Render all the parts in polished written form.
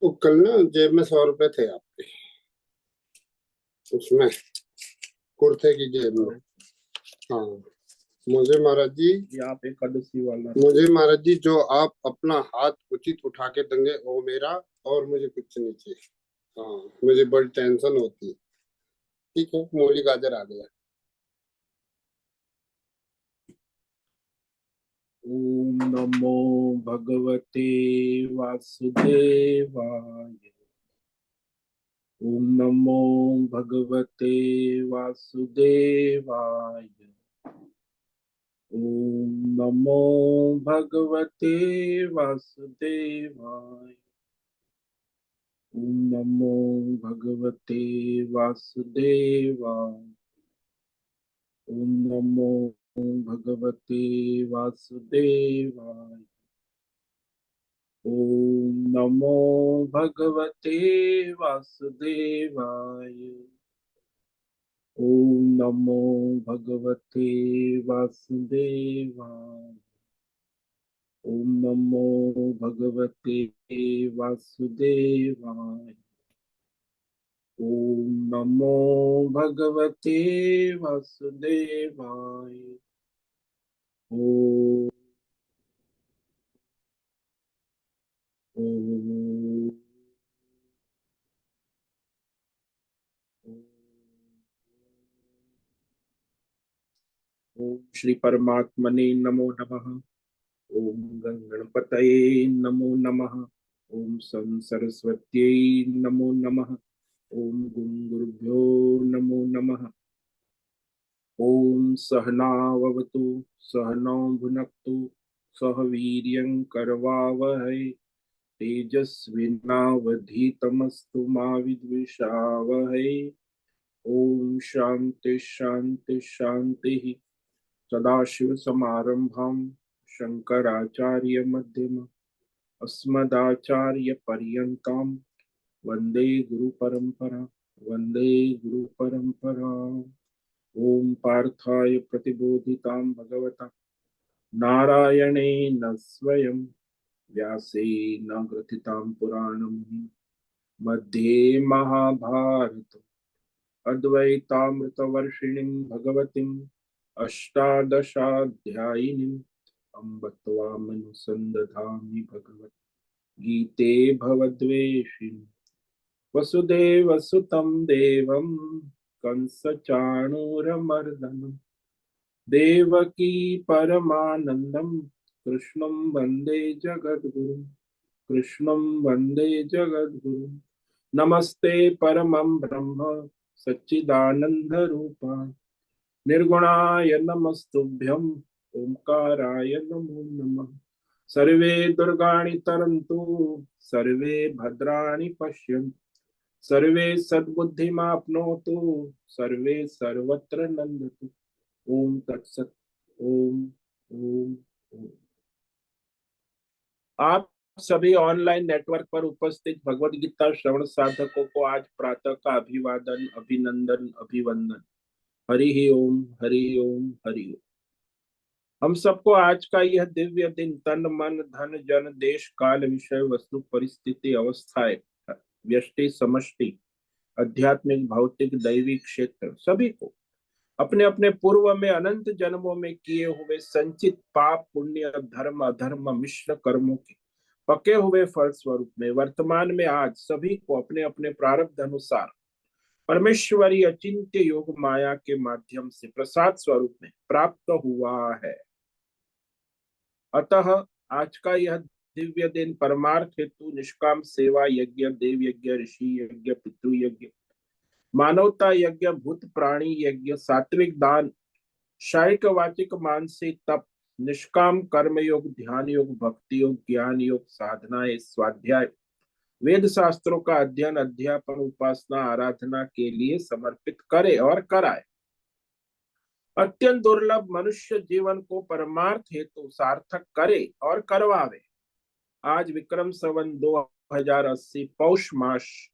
तो कल ना जेब में 100 रुपए थे आपके, उसमें कुर्ते की जेब में। हाँ, मुझे महाराज जी, ये आप एकादशी वाला। मुझे महाराज जी जो आप अपना हाथ उचित उठा के देंगे वो मेरा, और मुझे कुछ नहीं चाहिए। हाँ, मुझे बड़ी टेंशन होती है। ठीक है, मूली गाजर आ गया। ओम नमो भगवते वासुदेवाय। ओम नमो भगवते वासुदेवाय। ओम नमो भगवते वासुदेवाय। ओम नमो भगवते वासुदेवाय। ओम नमो भगवते वासुदेवाय। ओम नमो भगवते वासुदेवाय। ओम नमो भगवते वासुदेवाय। ओम नमो भगवते वासुदेवाय। ओम नमो भगवते वासुदेवाय। ओम ओम ओम श्री परमात्मने नमो नमः। ओम गणपतये नमो नमः। ओम सं सरस्वत्यै नमो नमः। ओम गुरुभ्यो नमो नमः। ओम सहनाववतु सहनौ भुनक्तु सह वीर्यं करवावहै तेजस्विनावधीतमस्तु मा विद्विषावहै। ओम शांति शांति शांति। सदाशिवसमारम्भां शङ्कराचार्यमध्यमाम् अस्मदाचार्यपर्यन्तां वन्दे गुरुपरम्परा। वन्दे गुरुपरम्परा। ॐ पार्थाय प्रतिबोधितां भगवता नारायणेन स्वयं व्यासेन ग्रथितां पुराणं मध्ये महाभारतम् अद्वैतामृतवर्षिणीं भगवतीम् अष्टादशाध्यायिनीम् अम्ब त्वामनुसन्दधामि भगवद्गीते भवद्वेषिणि। वसुदेवसुतं देवं कंसचाणूरमर्दनं देवकी परमानन्दं कृष्णं वन्दे जगद्गुरुं। कृष्णं वन्दे जगद्गुरुं। नमस्ते परमं ब्रह्म सच्चिदानन्दरूपाय निर्गुणाय नमस्तुभ्यं ओंकाराय नमो नमः। सर्वे दुर्गाणि तरन्तु सर्वे भद्राणि पश्यन्तु सर्वे सद्बुद्धिमाप्नोतु सर्वे सर्वत्र नन्दतु। ओम तत्सत्। ओम ओम ओम। आप सभी ऑनलाइन नेटवर्क पर उपस्थित भगवद गीता श्रवण साधकों को आज प्रातः का अभिवादन अभिनंदन अभिवंदन। हरि ओम हरि ओम हरि ओम। हम सबको आज का यह दिव्य दिन तन मन धन जन देश काल विषय वस्तु परिस्थिति अवस्थाएं व्यष्टि समष्टि आध्यात्मिक भौतिक दैविक क्षेत्र सभी को अपने अपने पूर्व में अनंत जन्मों में किए हुए संचित पाप पुण्य धर्म अधर्म मिश्र कर्मों के पके हुए फल स्वरूप में वर्तमान में आज सभी को अपने अपने प्रारब्ध अनुसार परमेश्वरी अचिंत्य योग माया के माध्यम से प्रसाद स्वरूप में प्राप्त हुआ है। अतः आज का यह दिव्य दिन परमार्थ हेतु निष्काम सेवा यज्ञ देव यज्ञ ऋषि यज्ञ पितृ यज्ञ मानवता यज्ञ भूत प्राणी यज्ञ सात्विक दान शारीरिक वाचिक मानसिक तप निष्काम कर्म योग ध्यान योग भक्ति योग ज्ञान योग साधनाएं स्वाध्याय वेद शास्त्रों का अध्ययन अध्यापन उपासना आराधना के लिए समर्पित करे और कराए। अत्यंत दुर्लभ मनुष्य जीवन को परमार्थ हेतु सार्थक करे और करवावे। आज विक्रम संवत 2080 पौष मास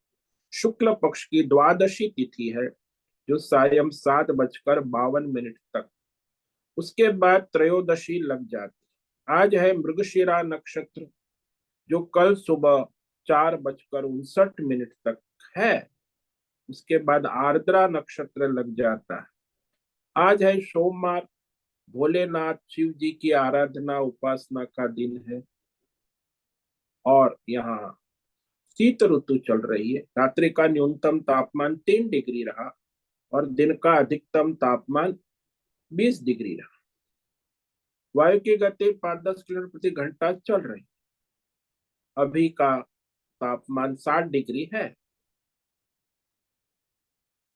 शुक्ल पक्ष की द्वादशी तिथि है जो सायं 7:52 तक, उसके बाद त्रयोदशी लग जाती। आज है मृगशिरा नक्षत्र, जो कल सुबह 4:59 तक है। उसके बाद आर्द्रा नक्षत्र लग जाता है। आज है सोमवार, भोलेनाथ शिव जी की आराधना उपासना का दिन है। और यहाँ शीत ऋतु चल रही है। रात्रि का न्यूनतम तापमान 3 डिग्री रहा और दिन का अधिकतम तापमान 20 डिग्री रहा। वायु की गति 5-10 किलोमीटर प्रति घंटा चल रही। अभी का तापमान 60 डिग्री है।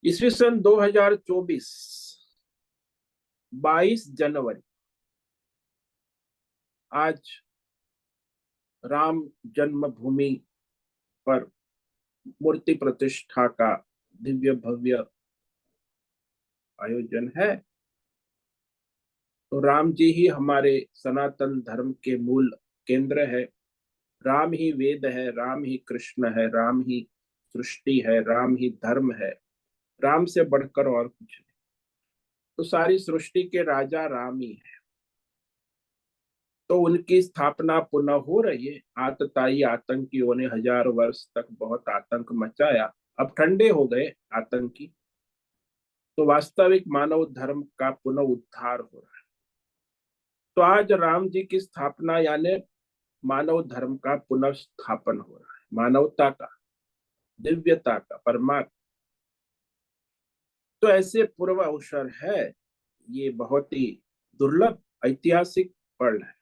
ईस्वी सन 2024, 22 जनवरी, आज राम जन्मभूमि पर मूर्ति प्रतिष्ठा का दिव्य भव्य आयोजन है। तो राम जी ही हमारे सनातन धर्म के मूल केंद्र है। राम ही वेद है, राम ही कृष्ण है, राम ही सृष्टि है, राम ही धर्म है। राम से बढ़कर और कुछ नहीं। तो सारी सृष्टि के राजा राम ही है। तो उनकी स्थापना पुनः हो रही है। आतताई आतंकियों ने 1000 वर्ष तक बहुत आतंक मचाया, अब ठंडे हो गए आतंकी। तो वास्तविक मानव धर्म का पुनः उद्धार हो रहा है। तो आज राम जी की स्थापना यानी मानव धर्म का पुनर्स्थापन हो रहा है, मानवता का, दिव्यता का, परमात्मा। तो ऐसे पूर्व अवसर है, ये बहुत ही दुर्लभ ऐतिहासिक पल है।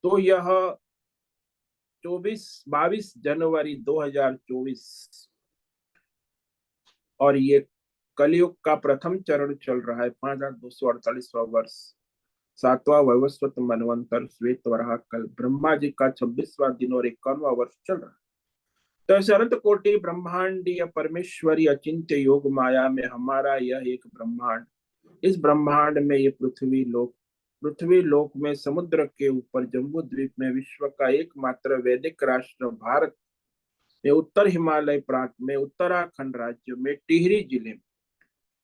तो यह 22 जनवरी 2024 और ये कलयुग का प्रथम चरण चल रहा है। 5248वां वर्ष, 7वां वैवस्वत मनवंतर श्वेत वराह कल, ब्रह्मा जी का 26वां दिन और 51वां वर्ष चल रहा है। तो ऐसे अनंत कोटि ब्रह्मांडीय परमेश्वरी अचिंत्य योग माया में हमारा यह एक ब्रह्मांड, इस ब्रह्मांड में ये पृथ्वी लोक में समुद्र के ऊपर जम्बू द्वीप में विश्व का एकमात्र वैदिक राष्ट्र भारत में उत्तर हिमालय प्रांत में उत्तराखंड राज्य में टिहरी जिले में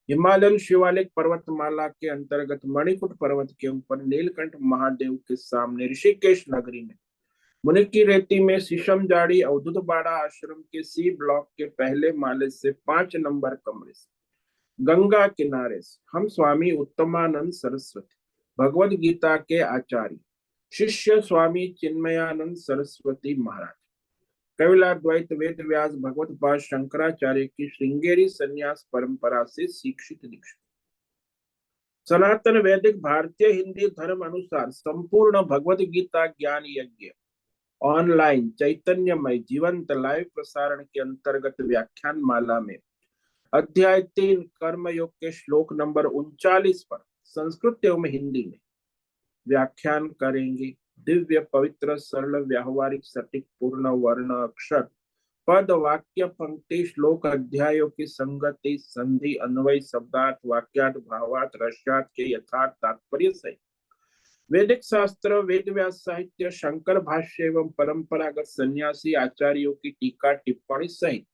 हिमालयन शिवालिक पर्वतमाला के अंतर्गत मणिकूट पर्वत के ऊपर नीलकंठ महादेव के सामने ऋषिकेश नगरी में मुनि की रेती में शीशम जाड़ी अवधूत बाड़ा आश्रम के सी ब्लॉक के पहले माले से 5 नंबर कमरे से गंगा किनारे से हम स्वामी उत्तमानंद सरस्वती भगवद गीता के आचार्य शिष्य स्वामी चिन्मयानंद सरस्वती महाराज कविलाद्वैत वेद व्यास भगवत पाद शंकराचार्य की श्रृंगेरी संन्यास परंपरा से शिक्षित दीक्षित सनातन वैदिक भारतीय हिंदी धर्म अनुसार संपूर्ण भगवद गीता ज्ञान यज्ञ ऑनलाइन चैतन्यमय जीवंत लाइव प्रसारण के अंतर्गत व्याख्यान माला में अध्याय 3 कर्मयोग के श्लोक नंबर 39 पर संस्कृत एवं हिंदी में व्याख्यान करेंगे। दिव्य पवित्र सरल व्यावहारिक सटीक पूर्ण वर्ण अक्षर पद वाक्य पंक्ति श्लोक अध्यायों की संगति संधि अन्वय शब्दार्थ वाक्यार्थ भावार्थ रस्यार्थ के यथार्थ तात्पर्य सहित वैदिक शास्त्र वेद व्यास साहित्य शंकर भाष्य एवं परंपरागत सन्यासी आचार्यों की टीका टिप्पणी सहित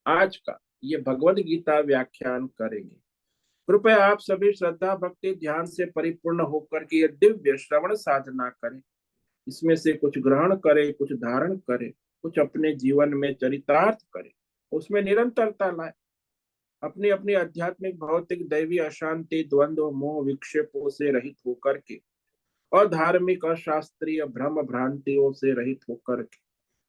आज का ये भगवद गीता व्याख्यान करेंगे। कृपया आप सभी श्रद्धा भक्ति ध्यान से परिपूर्ण होकर के ये दिव्य श्रवण साधना करें। इसमें से कुछ ग्रहण करें, कुछ धारण करें, कुछ अपने जीवन में चरितार्थ करें, उसमें निरंतरता लाए। अपनी अपनी आध्यात्मिक भौतिक दैवी अशांति द्वंद्व मोह विक्षेपों से रहित होकर के और धार्मिक और शास्त्रीय भ्रम भ्रांतियों से रहित होकर के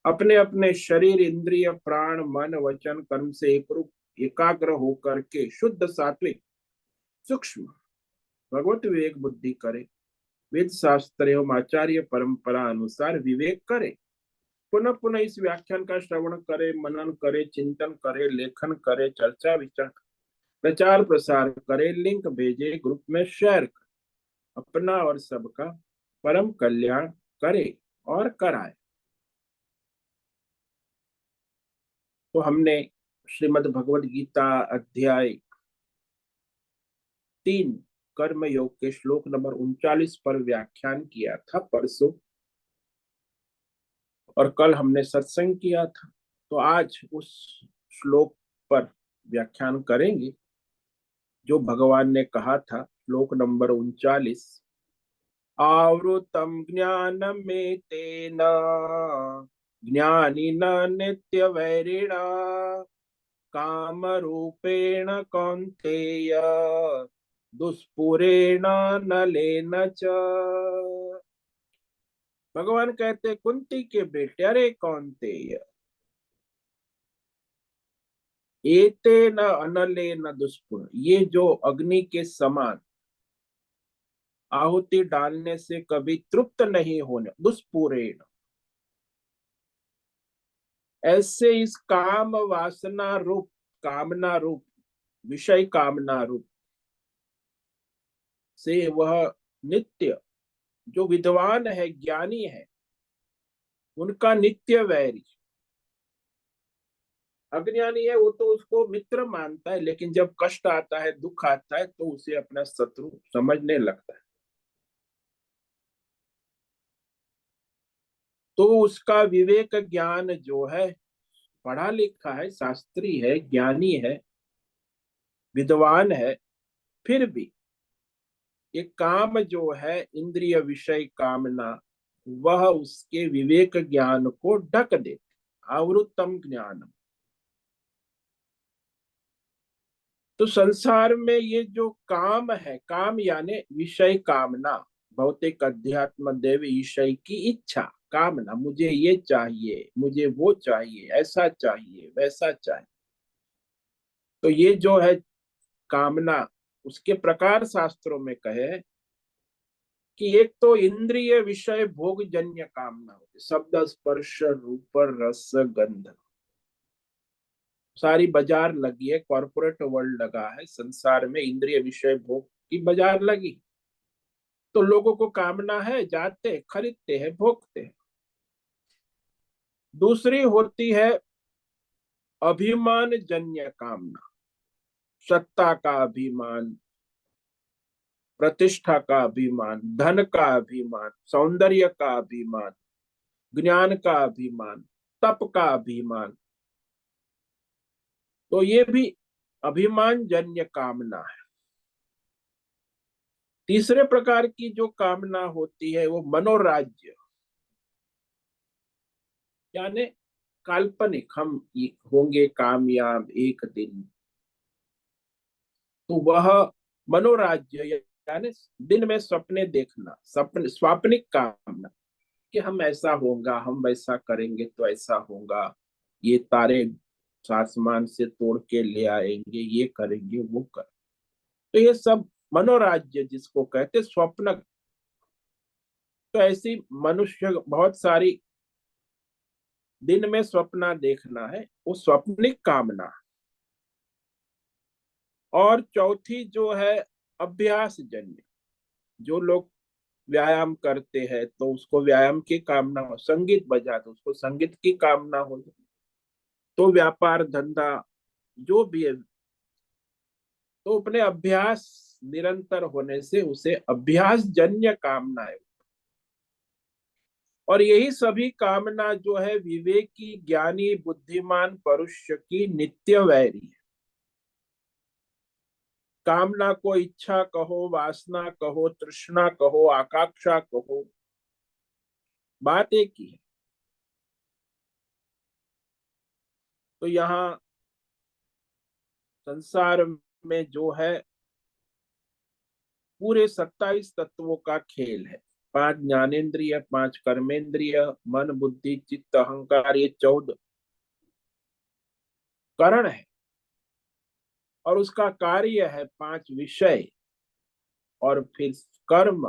अपने अपने शरीर इंद्रिय प्राण मन वचन कर्म से एकरूप एकाग्र होकर के शुद्ध सात्विक सूक्ष्म भगवत विवेक बुद्धि करे। वेद शास्त्र एवं आचार्य परंपरा अनुसार विवेक करे। पुनः पुनः इस व्याख्यान का श्रवण करे, मनन करे, चिंतन करे, लेखन करे, चर्चा विचार, प्रचार प्रसार करे, लिंक भेजे, ग्रुप में शेयर करे, अपना और सबका परम कल्याण करे और कराए। तो हमने श्रीमद् भगवद गीता अध्याय 3 कर्म योग के श्लोक नंबर 39 पर व्याख्यान किया था परसों, और कल हमने सत्संग किया था। तो आज उस श्लोक पर व्याख्यान करेंगे जो भगवान ने कहा था। श्लोक नंबर 39, आवृतम ज्ञानमेतेन ज्ञानिन नित्यवैरिणा कामरूपेण कौन्तेय दुष्पूरेण नलेन च। भगवान कहते कुंती के बेटे, अरे कौन्तेय, एते न अनले न दुष्पूर, ये जो अग्नि के समान आहुति डालने से कभी तृप्त नहीं होने, दुष्पूरेण, ऐसे इस काम वासना रूप, कामना रूप, विषय कामना रूप से वह नित्य, जो विद्वान है, ज्ञानी है, उनका नित्य वैरी। अज्ञानी है वो तो उसको मित्र मानता है, लेकिन जब कष्ट आता है, दुख आता है, तो उसे अपना शत्रु समझने लगता है। तो उसका विवेक ज्ञान जो है, पढ़ा लिखा है, शास्त्री है, ज्ञानी है, विद्वान है, फिर भी ये काम जो है, इंद्रिय विषय कामना, वह उसके विवेक ज्ञान को ढक देते, आवृतम ज्ञानम। तो संसार में ये जो काम है, काम यानी विषय कामना, भौतिक अध्यात्म देव ईशय की इच्छा, कामना, मुझे ये चाहिए, मुझे वो चाहिए, ऐसा चाहिए, वैसा चाहिए। तो ये जो है कामना, उसके प्रकार शास्त्रों में कहे कि एक तो इंद्रिय विषय भोग जन्य कामना होती, शब्द स्पर्श रूप रस गंध, सारी बाजार लगी है, कॉर्पोरेट वर्ल्ड लगा है, संसार में इंद्रिय विषय भोग की बाजार लगी। तो लोगों को कामना है, जाते खरीदते हैं, भोगते हैं। दूसरी होती है अभिमान जन्य कामना, सत्ता का अभिमान, प्रतिष्ठा का अभिमान, धन का अभिमान, सौंदर्य का अभिमान, ज्ञान का अभिमान, तप का अभिमान। तो ये भी अभिमान जन्य कामना है। तीसरे प्रकार की जो कामना होती है वो मनोराज्य, यानी काल्पनिक, हम होंगे कामयाब एक दिन, तो वह मनोराज्य यानी दिन में सपने देखना, सपने, स्वाप्निक कामना, कि हम ऐसा होगा, हम वैसा करेंगे तो ऐसा होगा, ये तारे आसमान से तोड़ के ले आएंगे, ये करेंगे, वो कर। तो ये सब मनोराज्य जिसको कहते स्वप्न। तो ऐसी मनुष्य बहुत सारी दिन में स्वप्न देखना है, वो स्वप्निक कामना। और चौथी जो है अभ्यास जन्य, जो लोग व्यायाम करते हैं तो उसको व्यायाम की कामना हो, संगीत बजा तो उसको संगीत की कामना हो, तो व्यापार धंधा जो भी है, तो अपने अभ्यास निरंतर होने से उसे अभ्यास जन्य कामना है। और यही सभी कामना जो है विवेकी ज्ञानी बुद्धिमान परुष्य की नित्य वैरी है। कामना को इच्छा कहो, वासना कहो, तृष्णा कहो, आकांक्षा कहो, बात एक ही है। तो यहाँ संसार में जो है पूरे 27 तत्वों का खेल है। 5 ज्ञानेन्द्रिय, 5 कर्मेंद्रिय, मन बुद्धि चित्त अहंकार, ये 14 करण है। और उसका कार्य है 5 विषय, और फिर कर्म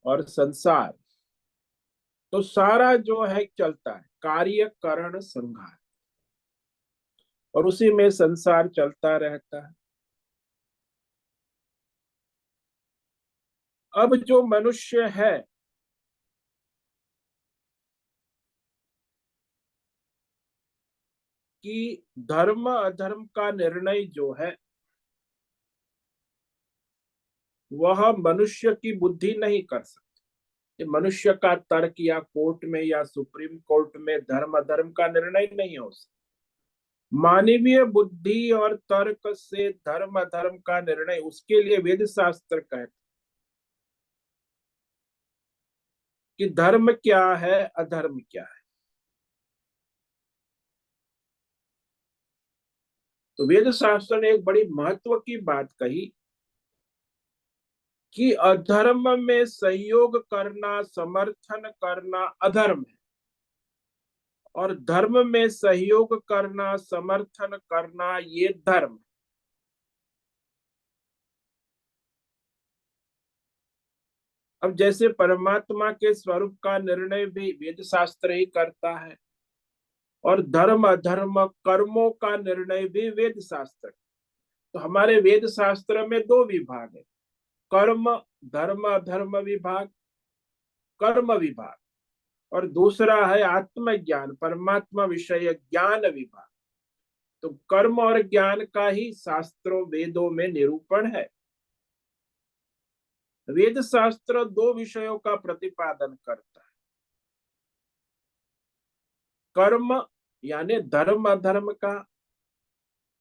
और संसार। तो सारा जो है चलता है कार्य करण संघार, और उसी में संसार चलता रहता है। अब जो मनुष्य है कि धर्म अधर्म का निर्णय जो है वह मनुष्य की बुद्धि नहीं कर सकती। ये मनुष्य का तर्क या कोर्ट में या सुप्रीम कोर्ट में धर्म अधर्म का निर्णय नहीं हो सकता। मानवीय बुद्धि और तर्क से धर्म अधर्म का निर्णय उसके लिए वेद शास्त्र कहते। कि धर्म क्या है, अधर्म क्या है। तो वेद शास्त्र ने एक बड़ी महत्व की बात कही कि अधर्म में सहयोग करना, समर्थन करना अधर्म है, और धर्म में सहयोग करना, समर्थन करना ये धर्म है। अब जैसे परमात्मा के स्वरूप का निर्णय भी वेद शास्त्र ही करता है, और धर्म अधर्म कर्मों का निर्णय भी वेद शास्त्र। तो हमारे वेद शास्त्र में दो विभाग है, कर्म धर्म अधर्म विभाग, कर्म विभाग, और दूसरा है आत्मज्ञान परमात्मा विषय ज्ञान विभाग। तो कर्म और ज्ञान का ही शास्त्रों वेदों में निरूपण है। वेद शास्त्र दो विषयों का प्रतिपादन करता है, कर्म यानी धर्म अधर्म का,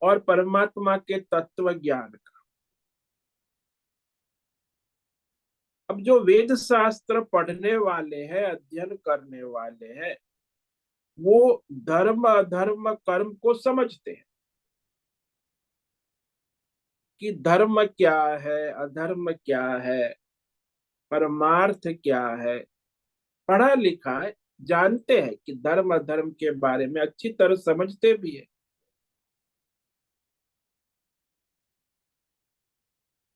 और परमात्मा के तत्व ज्ञान का। अब जो वेद शास्त्र पढ़ने वाले हैं, अध्ययन करने वाले हैं, वो धर्म अधर्म कर्म को समझते हैं कि धर्म क्या है, अधर्म क्या है, परमार्थ क्या है। पढ़ा लिखा है, जानते हैं कि धर्म अधर्म के बारे में अच्छी तरह समझते भी है।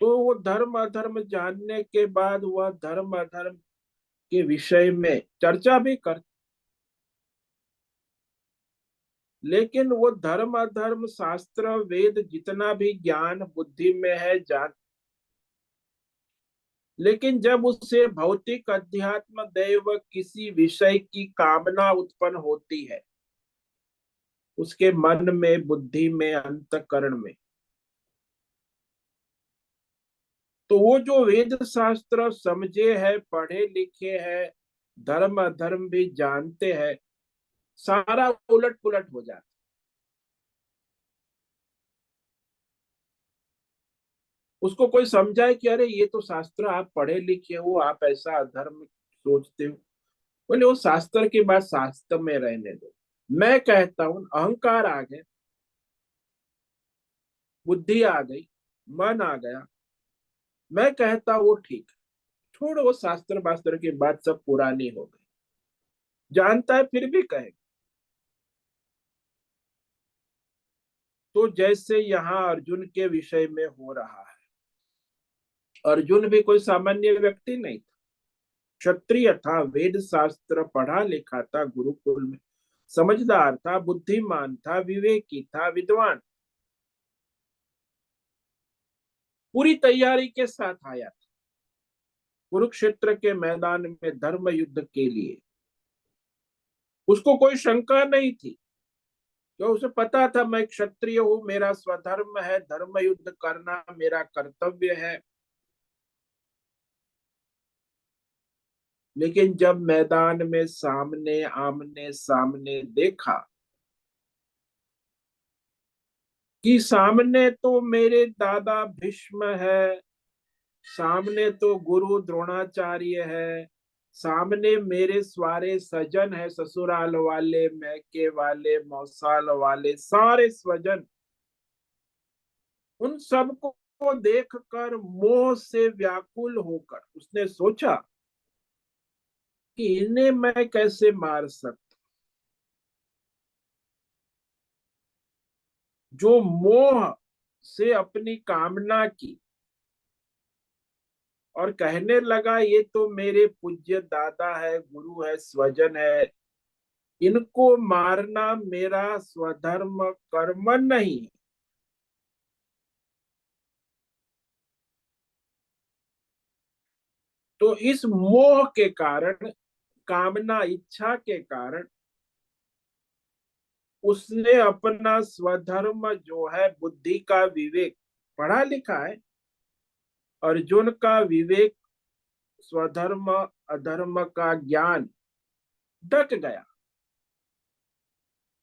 तो वो धर्म अधर्म जानने के बाद वह धर्म अधर्म के विषय में चर्चा भी कर, लेकिन वो धर्म अधर्म शास्त्र वेद जितना भी ज्ञान बुद्धि में है जान, लेकिन जब उससे भौतिक अध्यात्म दैव किसी विषय की कामना उत्पन्न होती है उसके मन में, बुद्धि में, अंतःकरण में, तो वो जो वेद शास्त्र समझे हैं, पढ़े लिखे हैं, धर्म अधर्म भी जानते हैं, सारा उलट पुलट हो जाता। उसको कोई समझाए कि अरे ये तो शास्त्र आप पढ़े लिखे हो, आप ऐसा अधर्म सोचते हो, बोले वो शास्त्र की बात शास्त्र में रहने दो। मैं कहता हूं अहंकार आ गया, बुद्धि आ गई, मन आ गया, मैं कहता वो ठीक है, छोड़ो वो शास्त्र वास्त्र की बात सब पुरानी हो गई। जानता है फिर भी कहेगा। तो जैसे यहाँ अर्जुन के विषय में हो रहा है, अर्जुन भी कोई सामान्य व्यक्ति नहीं था, क्षत्रिय था, वेद शास्त्र पढ़ा लिखा था, गुरुकुल में समझदार था, बुद्धिमान था, विवेकी था, विद्वान, पूरी तैयारी के साथ आया था कुरुक्षेत्र के मैदान में धर्म युद्ध के लिए। उसको कोई शंका नहीं थी, क्यों उसे पता था मैं क्षत्रिय हूं, मेरा स्वधर्म है, धर्म युद्ध करना मेरा कर्तव्य है। लेकिन जब मैदान में सामने आमने सामने देखा कि सामने तो मेरे दादा भीष्म है, सामने तो गुरु द्रोणाचार्य है, सामने मेरे सारे सजन है, ससुराल वाले, मैके वाले, मौसाल वाले, सारे स्वजन, उन सबको देखकर मोह से व्याकुल होकर उसने सोचा कि इन्हें मैं कैसे मार सकता। जो मोह से अपनी कामना की और कहने लगा ये तो मेरे पूज्य दादा है, गुरु है, स्वजन है, इनको मारना मेरा स्वधर्म कर्म नहीं है। तो इस मोह के कारण, कामना इच्छा के कारण उसने अपना स्वधर्म जो है, बुद्धि का विवेक, पढ़ा लिखा है, अर्जुन का विवेक, स्वधर्म अधर्म का ज्ञान ढक गया।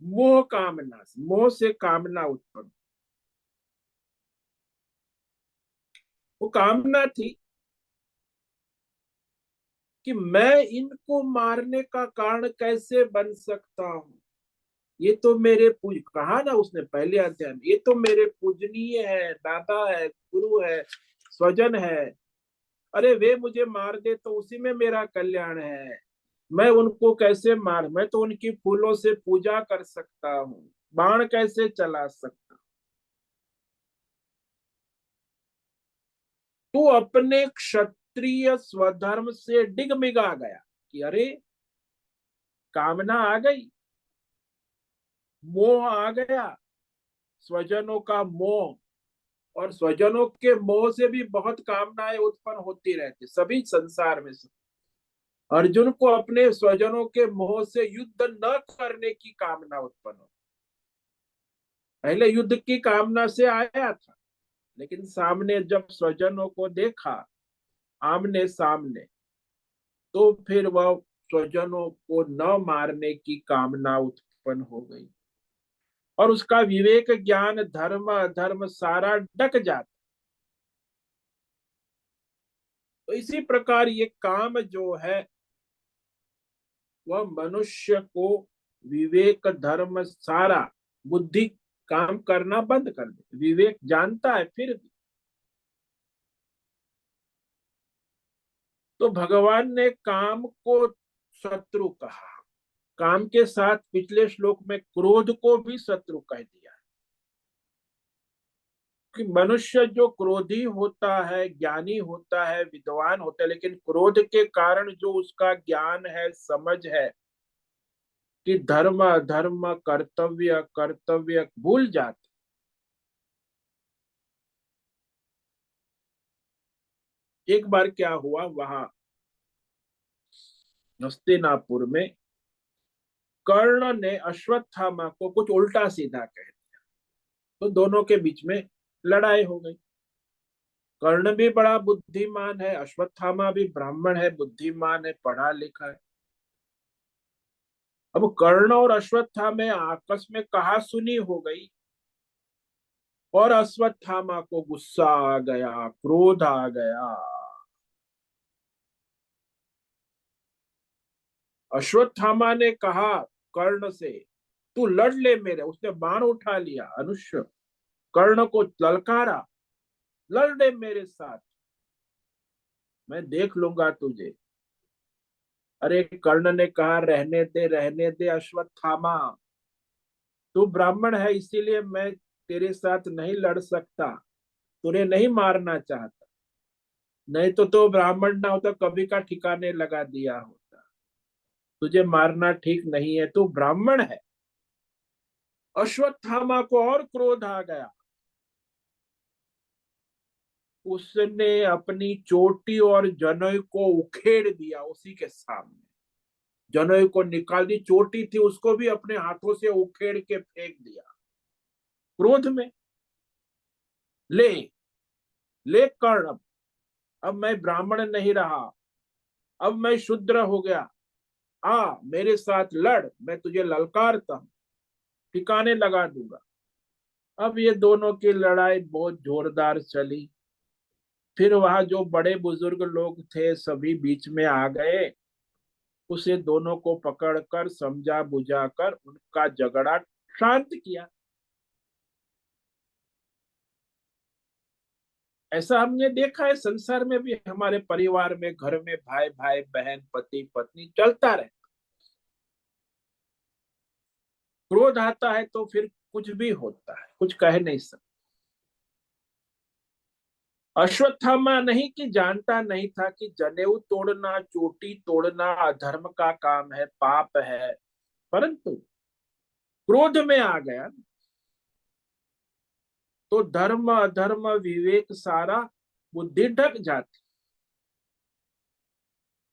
मोह कामना से, मोह से कामना उत्पन्न, वो कामना थी कि मैं इनको मारने का कारण कैसे बन सकता हूं। ये तो मेरे पूज कहा ना उसने पहले अध्याय में, ये तो मेरे पूजनीय है, दादा है, गुरु है, स्वजन है। अरे वे मुझे मार दे तो उसी में मेरा कल्याण है। मैं उनको कैसे मार, मैं तो उनकी फूलों से पूजा कर सकता हूँ, बाण कैसे चला सकता। तो अपने क्षत्रिय स्वधर्म से डिगमिगा गया कि अरे कामना आ गई, मोह आ गया, स्वजनों का मोह। और स्वजनों के मोह से भी बहुत कामनाएं उत्पन्न होती रहती सभी संसार में से। अर्जुन को अपने स्वजनों के मोह से युद्ध न करने की कामना उत्पन्न हो। पहले युद्ध की कामना से आया था, लेकिन सामने जब स्वजनों को देखा आमने सामने, तो फिर वह स्वजनों को न मारने की कामना उत्पन्न हो गई। और उसका विवेक ज्ञान धर्म अधर्म सारा डक जाता। तो इसी प्रकार ये काम जो है वह मनुष्य को विवेक धर्म सारा, बुद्धि काम करना बंद कर दे। विवेक जानता है फिर भी। तो भगवान ने काम को शत्रु कहा। काम के साथ पिछले श्लोक में क्रोध को भी शत्रु कह दिया कि मनुष्य जो क्रोधी होता है, ज्ञानी होता है, विद्वान होता है, लेकिन क्रोध के कारण जो उसका ज्ञान है, समझ है कि धर्म अधर्म कर्तव्य कर्तव्य भूल जाता। एक बार क्या हुआ, वहां हस्तिनापुर में कर्ण ने अश्वत्थामा को कुछ उल्टा सीधा कह दिया। तो दोनों के बीच में लड़ाई हो गई। कर्ण भी बड़ा बुद्धिमान है, अश्वत्थामा भी ब्राह्मण है, बुद्धिमान है, पढ़ा लिखा है। अब कर्ण और अश्वत्थामा आपस में कहा सुनी हो गई। और अश्वत्थामा को गुस्सा आ गया, क्रोध आ गया। अश्वत्थामा ने कहा कर्ण से, तू लड़ ले मेरे। उसने बाण उठा लिया, अनुष्य कर्ण को ललकारा, लड़ ले मेरे साथ, मैं देख लूंगा तुझे। अरे कर्ण ने कहा रहने दे अश्वत्थामा, तू ब्राह्मण है इसीलिए मैं तेरे साथ नहीं लड़ सकता, तुझे नहीं मारना चाहता। नहीं तो ब्राह्मण ना होता, कभी का ठिकाने लगा दिया होता। तुझे मारना ठीक नहीं है, तू ब्राह्मण है। अश्वत्थामा को और क्रोध आ गया। उसने अपनी चोटी और जनेऊ को उखेड़ दिया उसी के सामने। जनेऊ को निकाल दी, चोटी थी उसको भी अपने हाथों से उखेड़ के फेंक दिया क्रोध में। ले ले कर्ण, अब मैं ब्राह्मण नहीं रहा, अब मैं शूद्र हो गया। आ मेरे साथ लड़, मैं तुझे ललकारता हूं, ठिकाने लगा दूंगा। अब ये दोनों की लड़ाई बहुत जोरदार चली। फिर वहां जो बड़े बुजुर्ग लोग थे सभी बीच में आ गए। उसे दोनों को पकड़कर समझा बुझा कर उनका झगड़ा शांत किया। ऐसा हमने देखा है संसार में भी, हमारे परिवार में, घर में भाई भाई, बहन, पति पत्नी, चलता रहे। क्रोध आता है तो फिर कुछ भी होता है, कुछ कह नहीं सकते। अश्वत्थामा नहीं कि जानता नहीं था कि जनेऊ तोड़ना, चोटी तोड़ना अधर्म का काम है, पाप है, परंतु क्रोध में आ गया तो धर्म अधर्म विवेक सारा बुद्धि ढक जाती।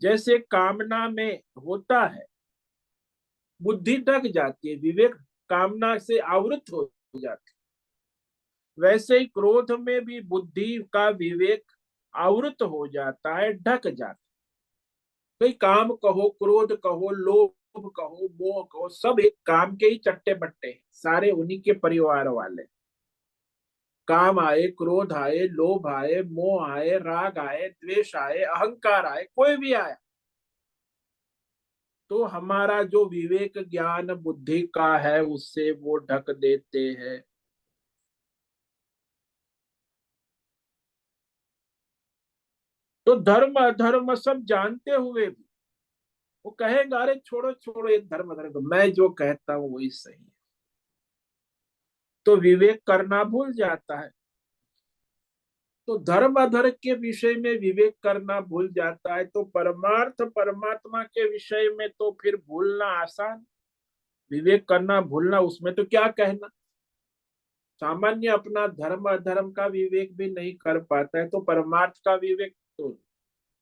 जैसे कामना में होता है, बुद्धि ढक जाती है, विवेक कामना से आवृत हो जाती है। वैसे ही क्रोध में भी बुद्धि का विवेक आवृत हो जाता है, ढक जाता है। कोई काम कहो, क्रोध कहो, लोभ कहो, मोह कहो, सब एक काम के ही चट्टे बट्टे हैं, सारे उन्हीं के परिवार वाले। काम आए, क्रोध आए, लोभ आए, मोह आए, राग आए, द्वेष आए, अहंकार आए, कोई भी आया, तो हमारा जो विवेक ज्ञान बुद्धि का है उससे वो ढक देते हैं। तो धर्म अधर्म सब जानते हुए भी वो कहेगा अरे छोड़ो छोड़ो ये धर्म अधर्म, मैं जो कहता हूँ वही सही है। तो विवेक करना भूल जाता है। तो धर्म अधर्म के विषय में विवेक करना भूल जाता है, तो परमार्थ परमात्मा के विषय में तो फिर भूलना आसान। विवेक करना भूलना, उसमें तो क्या कहना। सामान्य अपना धर्म अधर्म का विवेक भी नहीं कर पाता है, तो परमार्थ का विवेक तो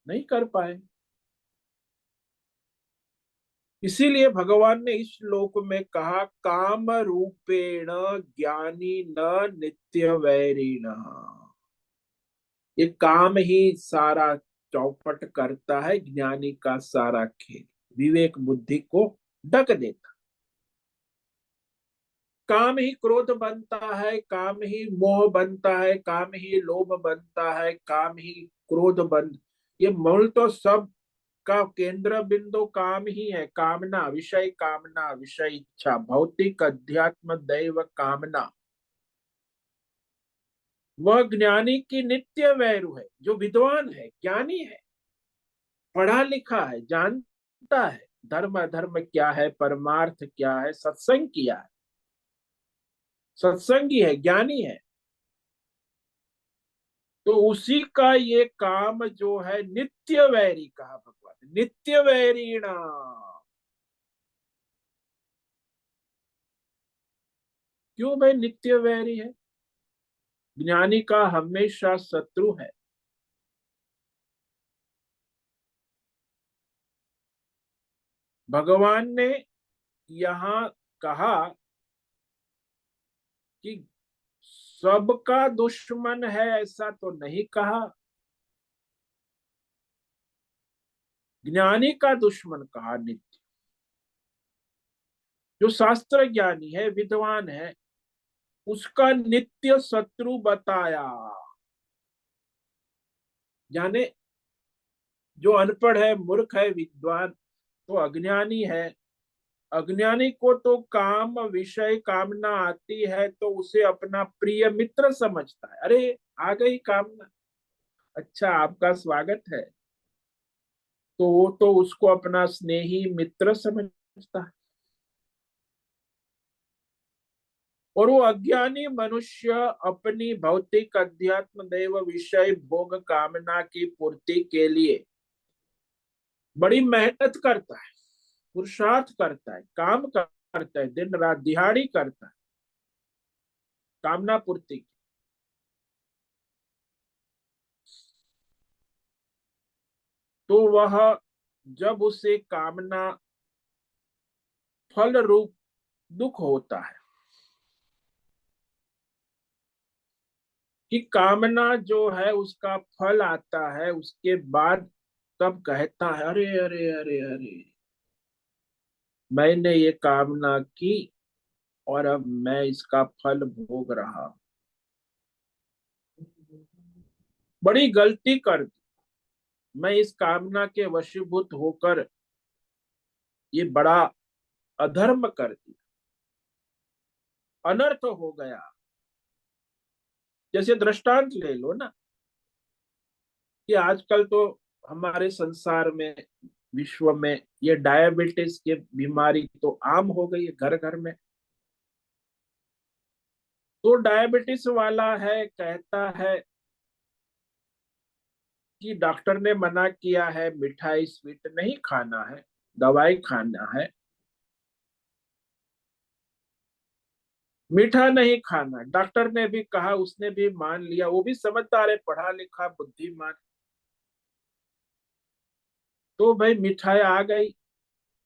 नहीं कर पाए। इसीलिए भगवान ने इस श्लोक में कहा, काम रूपेण ज्ञानी न नित्य वैरिण। ये काम ही सारा चौपट करता है ज्ञानी का सारा खेल, विवेक बुद्धि को ढक देता। काम ही क्रोध बनता है, काम ही मोह बनता है, काम ही लोभ बनता है, काम ही क्रोध बन। ये मूल तो सब का केंद्र बिंदु काम ही है। कामना विषय इच्छा, भौतिक अध्यात्म दैव कामना, वह ज्ञानी की नित्य वैरु है। जो विद्वान है, ज्ञानी है, पढ़ा लिखा है, जानता है धर्म अधर्म क्या है, परमार्थ क्या है, सत्संग किया है, सत्संगी है, ज्ञानी है, तो उसी का ये काम जो है नित्य वैरी कहा भगवान ने, नित्य वैरीणा। क्यों भाई नित्य वैरी है? ज्ञानी का हमेशा शत्रु है। भगवान ने यहाँ कहा कि सबका दुश्मन है, ऐसा तो नहीं कहा। ज्ञानी का दुश्मन कहा नित्य। जो शास्त्र ज्ञानी है, विद्वान है, उसका नित्य शत्रु बताया। यानी जो अनपढ़ है, मूर्ख है, विद्वान तो अज्ञानी है। अज्ञानी को तो काम विषय कामना आती है तो उसे अपना प्रिय मित्र समझता है। अरे आ गई कामना, अच्छा आपका स्वागत है, तो वो तो उसको अपना स्नेही मित्र समझता है। और वो अज्ञानी मनुष्य अपनी भौतिक अध्यात्म दैव विषय भोग कामना की पूर्ति के लिए बड़ी मेहनत करता है, पुरुषार्थ करता है, काम करता है, दिन रात दिहाड़ी करता है कामना पूर्ति की। तो वह जब उसे कामना फल रूप दुख होता है कि कामना जो है उसका फल आता है, उसके बाद तब कहता है अरे अरे अरे अरे, मैंने ये कामना की और अब मैं इसका फल भोग रहा हूं, बड़ी गलती कर दी, मैं इस कामना के वशीभूत होकर ये बड़ा अधर्म कर दिया, अनर्थ हो गया। जैसे दृष्टांत ले लो ना, कि आजकल तो हमारे संसार में, विश्व में ये डायबिटीज की बीमारी तो आम हो गई है घर घर में। तो डायबिटीज वाला है, कहता है कि डॉक्टर ने मना किया है, मिठाई स्वीट नहीं खाना है, दवाई खाना है, मीठा नहीं खाना। डॉक्टर ने भी कहा, उसने भी मान लिया, वो भी समझदार है, पढ़ा लिखा बुद्धिमान। तो भाई मिठाई आ गई,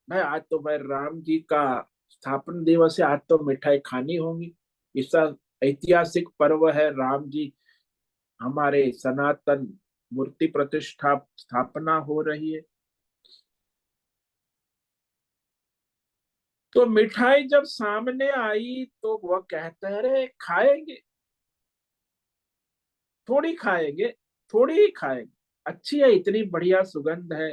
भाई आज तो भाई राम जी का स्थापन दिवस है, आज तो मिठाई खानी होगी, इसका ऐतिहासिक पर्व है, राम जी हमारे सनातन मूर्ति प्रतिष्ठा स्थापना हो रही है। तो मिठाई जब सामने आई तो वह कहता है अरे खाएंगे, थोड़ी खाएंगे, थोड़ी ही खाएंगे, अच्छी है, इतनी बढ़िया सुगंध है,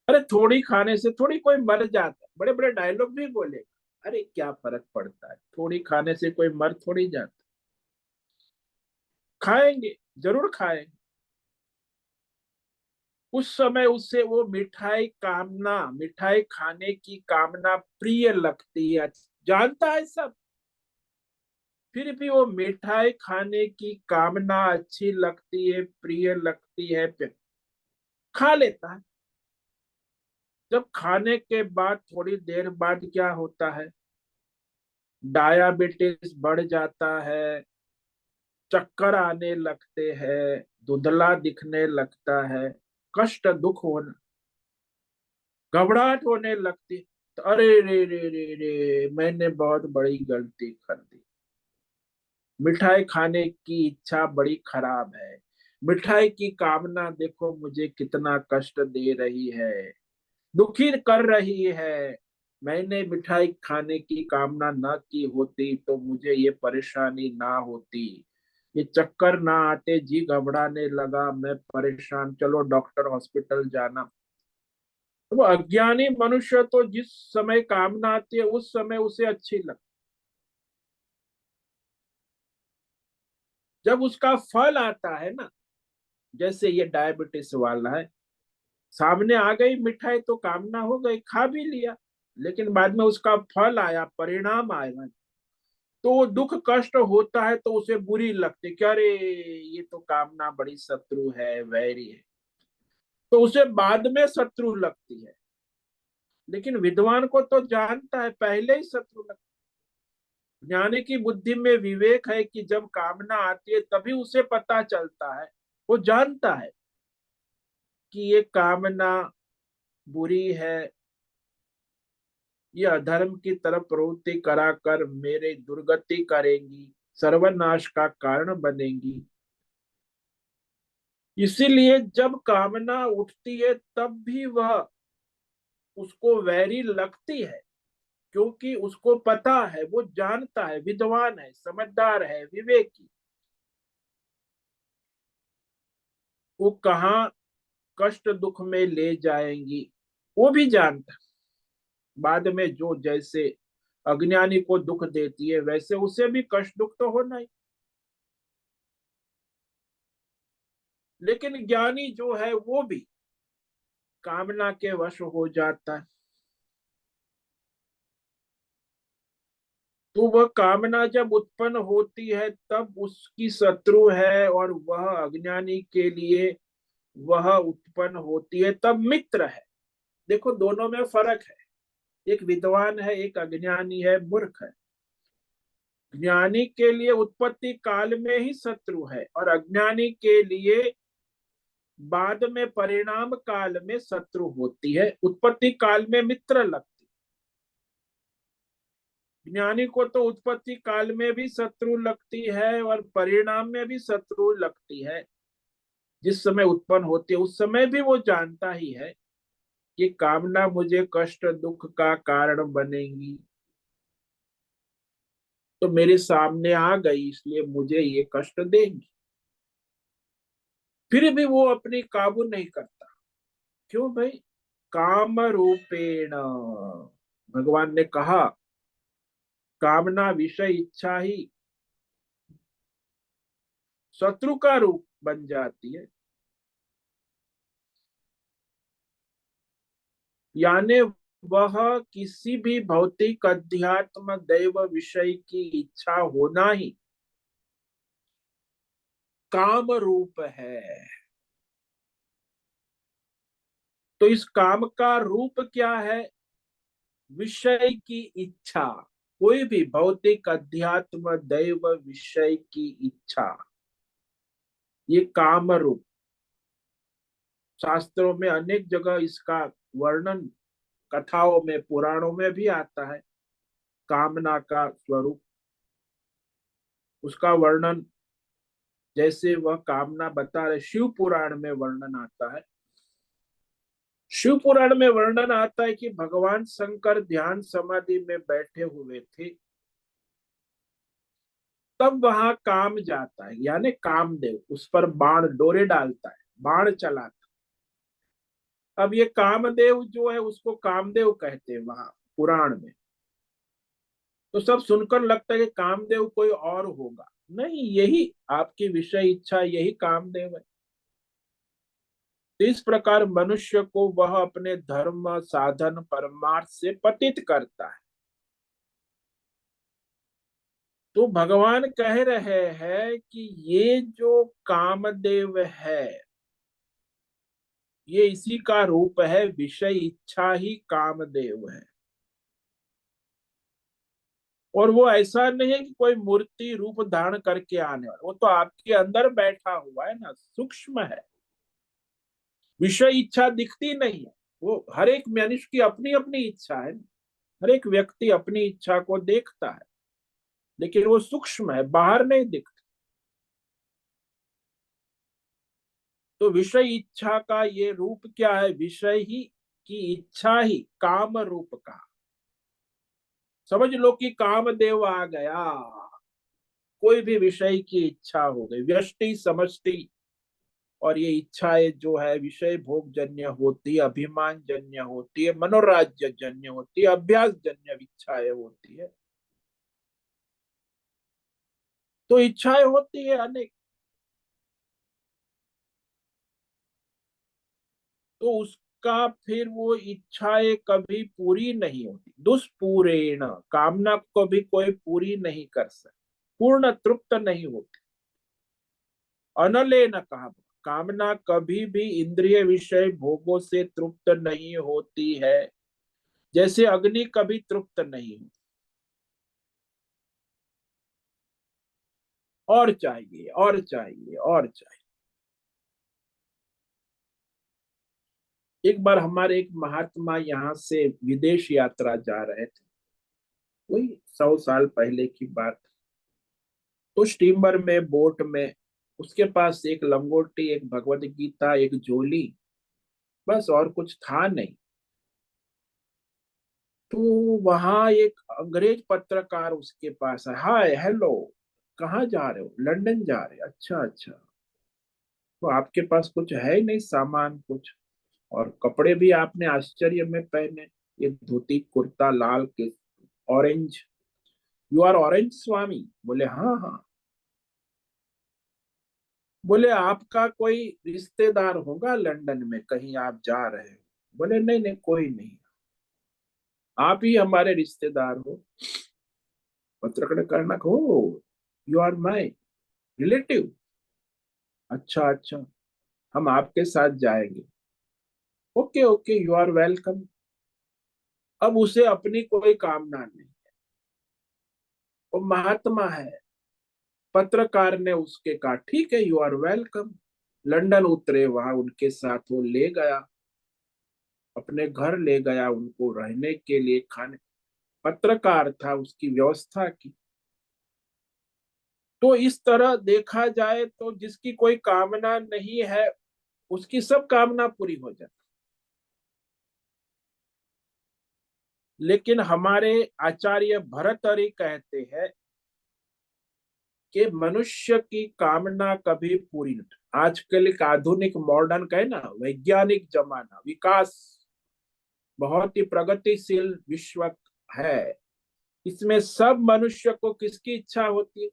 अरे थोड़ी खाने से थोड़ी कोई मर जाता है, बड़े बड़े डायलॉग भी बोले। अरे क्या फर्क पड़ता है, थोड़ी खाने से कोई मर थोड़ी जाता। खाएंगे, जरूर खाएंगे। उस समय उससे वो मिठाई खाने की कामना प्रिय लगती है, जानता है सब। फिर भी वो मिठाई खाने की कामना अच्छी लगती है, प्रिय लगती है, फिर खा लेता है। जब खाने के बाद थोड़ी देर बाद क्या होता है, डायबिटीज बढ़ जाता है, चक्कर आने लगते हैं, धुंधला दिखने लगता है, कष्ट दुख होना, घबराहट होने लगती। तो अरे रे रे रे रे, मैंने बहुत बड़ी गलती कर दी। मिठाई खाने की इच्छा बड़ी खराब है। मिठाई की कामना देखो मुझे कितना कष्ट दे रही है, दुखी कर रही है। मैंने मिठाई खाने की कामना न की होती तो मुझे ये परेशानी ना होती, ये चक्कर ना आते, जी घबराने लगा, मैं परेशान, चलो डॉक्टर हॉस्पिटल जाना। तो वो अज्ञानी मनुष्य तो जिस समय कामना आती है उस समय उसे अच्छी लगती, जब उसका फल आता है ना, जैसे ये डायबिटीज वाला है, सामने आ गई मिठाई तो कामना हो गई, खा भी लिया, लेकिन बाद में उसका फल आया, परिणाम आएगा, तो वो दुख कष्ट होता है तो उसे बुरी लगती कि अरे ये तो कामना बड़ी शत्रु है, वैरी है, तो उसे बाद में शत्रु लगती है। लेकिन विद्वान को तो जानता है पहले ही शत्रु लगती। ज्ञानी की बुद्धि में विवेक है कि जब कामना आती है तभी उसे पता चलता है, वो जानता है कि ये कामना बुरी है, ये अधर्म की तरफ प्रवृत्ति कराकर मेरे दुर्गति करेंगी, सर्वनाश का कारण बनेंगी। इसीलिए जब कामना उठती है तब भी वह उसको वैरी लगती है, क्योंकि उसको पता है, वो जानता है, विद्वान है, समझदार है, विवेकी, वो कहाँ कष्ट दुख में ले जाएंगी वो भी जानता है। बाद में जो जैसे अज्ञानी को दुख देती है वैसे उसे भी कष्ट दुख तो होना ही। लेकिन ज्ञानी जो है वो भी कामना के वश हो जाता है, तो वह कामना जब उत्पन्न होती है तब उसकी शत्रु है, और वह अज्ञानी के लिए वह उत्पन्न होती है तब मित्र है। देखो दोनों में फर्क है, एक विद्वान है, एक अज्ञानी है, मूर्ख है। ज्ञानी के लिए उत्पत्ति काल में ही शत्रु है, और अज्ञानी के लिए बाद में परिणाम काल में शत्रु होती है, उत्पत्ति काल में मित्र लगती। ज्ञानी को तो उत्पत्ति काल में भी शत्रु लगती है और परिणाम में भी शत्रु लगती है। जिस समय उत्पन्न होती है उस समय भी वो जानता ही है कि कामना मुझे कष्ट दुख का कारण बनेगी, तो मेरे सामने आ गई इसलिए मुझे ये कष्ट देंगी। फिर भी वो अपनी काबू नहीं करता। क्यों भाई? काम रूपेण, भगवान ने कहा कामना विषय इच्छा ही शत्रु का रूप बन जाती है। यानी वह किसी भी भौतिक अध्यात्म दैव विषय की इच्छा होना ही काम रूप है। तो इस काम का रूप क्या है? विषय की इच्छा, कोई भी भौतिक अध्यात्म दैव विषय की इच्छा, ये काम रूप। शास्त्रों में अनेक जगह इसका वर्णन, कथाओं में, पुराणों में भी आता है। कामना का स्वरूप, उसका वर्णन, जैसे वह कामना बता रहे, शिव पुराण में वर्णन आता है। शिव पुराण में वर्णन आता है कि भगवान शंकर ध्यान समाधि में बैठे हुए थे, तब वहां काम जाता है, यानी कामदेव उस पर बाण डोरे डालता है, बाण चलाता अब ये कामदेव जो है उसको कामदेव कहते हैं वहां पुराण में। तो सब सुनकर लगता है कि कामदेव कोई और होगा। नहीं, यही आपकी विषय इच्छा, यही कामदेव है। तो इस प्रकार मनुष्य को वह अपने धर्म साधन परमार्थ से पतित करता है। तो भगवान कह रहे हैं कि ये जो कामदेव है, ये इसी का रूप है, विषय इच्छा ही कामदेव है। और वो ऐसा नहीं है कि कोई मूर्ति रूप धारण करके आने वाला, वो तो आपके अंदर बैठा हुआ है ना, सूक्ष्म है। विषय इच्छा दिखती नहीं है, वो हर एक मनुष्य की अपनी अपनी इच्छा है। हर एक व्यक्ति अपनी इच्छा को देखता है, लेकिन वो सूक्ष्म है, बाहर नहीं दिखता। तो विषय इच्छा का ये रूप क्या है? विषय ही की इच्छा ही काम रूप का। समझ लो कि कामदेव आ गया, कोई भी विषय की इच्छा हो गई, व्यष्टि समष्टि। और ये इच्छाएं जो है विषय भोग जन्य होती है, अभिमान जन्य होती है, मनोराज्य जन्य होती है, अभ्यास जन्य इच्छाएं होती है। तो इच्छाएं होती है अनेक। तो उसका फिर वो इच्छाएं कभी पूरी नहीं होती। दुष्पूरेण, कामना को भी कोई पूरी नहीं कर सकता, पूर्ण तृप्त नहीं होती। अनले न कहा, कामना कभी भी इंद्रिय विषय भोगों से तृप्त नहीं होती है, जैसे अग्नि कभी तृप्त नहीं होती। और चाहिए और चाहिए और चाहिए। एक बार हमारे एक महात्मा यहाँ से विदेश यात्रा जा रहे थे, वही 100 साल पहले की बात। तो स्टीमर में, बोट में, उसके पास एक लंगोटी, एक भगवत गीता, एक झोली, बस और कुछ था नहीं। तो वहां एक अंग्रेज पत्रकार उसके पास है। हाय हेलो, कहाँ जा रहे हो? लंदन जा रहे हो? अच्छा अच्छा। तो आपके पास कुछ है ही नहीं सामान कुछ, और कपड़े भी आपने आश्चर्य में पहने, ये धोती कुर्ता लाल के, ऑरेंज। यू आर ऑरेंज स्वामी? बोले हाँ हाँ। बोले आपका कोई रिश्तेदार होगा लंदन में, कहीं आप जा रहे हो? बोले नहीं नहीं, कोई नहीं, आप ही हमारे रिश्तेदार हो। पत्रकार करना हो, यू आर माई रिलेटिव? अच्छा अच्छा, हम आपके साथ जाएंगे। Okay okay, you are welcome. अब उसे अपनी कोई कामना नहीं, वो महात्मा है। पत्रकार ने उसके कहा ठीक है, यू आर वेलकम। लंदन उतरे, वहां उनके साथ वो ले गया, अपने घर ले गया, उनको रहने के लिए, खाने, पत्रकार था, उसकी व्यवस्था की। तो इस तरह देखा जाए तो जिसकी कोई कामना नहीं है, उसकी सब कामना पूरी हो जाती। लेकिन हमारे आचार्य भर्तहरि कहते हैं कि मनुष्य की कामना कभी पूरी नहीं। आजकल एक आधुनिक मॉडर्न कहे ना, वैज्ञानिक जमाना, विकास, बहुत ही प्रगतिशील विश्व है। इसमें सब मनुष्य को किसकी इच्छा होती है?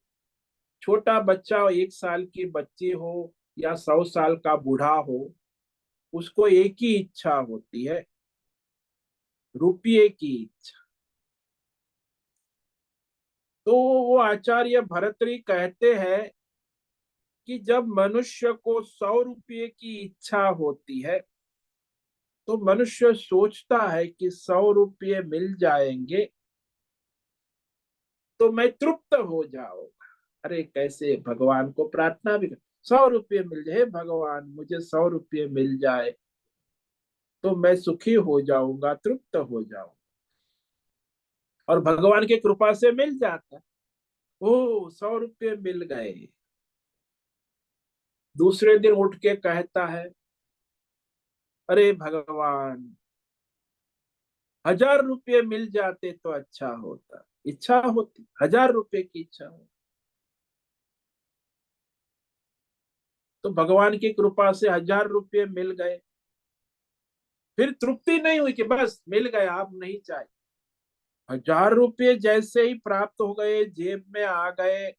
छोटा बच्चा हो, 1 साल की बच्ची हो या 100 साल का बूढ़ा हो, उसको एक ही इच्छा होती है, रुपये की इच्छा। तो वो आचार्य भर्तृहरि कहते हैं कि जब मनुष्य को 100 रुपये की इच्छा होती है, तो मनुष्य सोचता है कि 100 रुपये मिल जाएंगे तो मैं तृप्त हो जाऊंगा। अरे कैसे भगवान को प्रार्थना भी कर, 100 रुपये मिल जाए, भगवान मुझे 100 रुपये मिल जाए तो मैं सुखी हो जाऊंगा, तृप्त हो जाऊंगा। और भगवान की कृपा से मिल जाता है। ओ 100 रुपये मिल गए। दूसरे दिन उठ के कहता है, अरे भगवान, 1000 रुपये मिल जाते तो अच्छा होता। इच्छा होती, 1000 रुपये की इच्छा होती। तो भगवान की कृपा से 1000 रुपये मिल गए। फिर तृप्ति नहीं हुई कि बस मिल गया, अब नहीं चाहिए। 1000 रुपये जैसे ही प्राप्त हो गए, जेब में आ गए,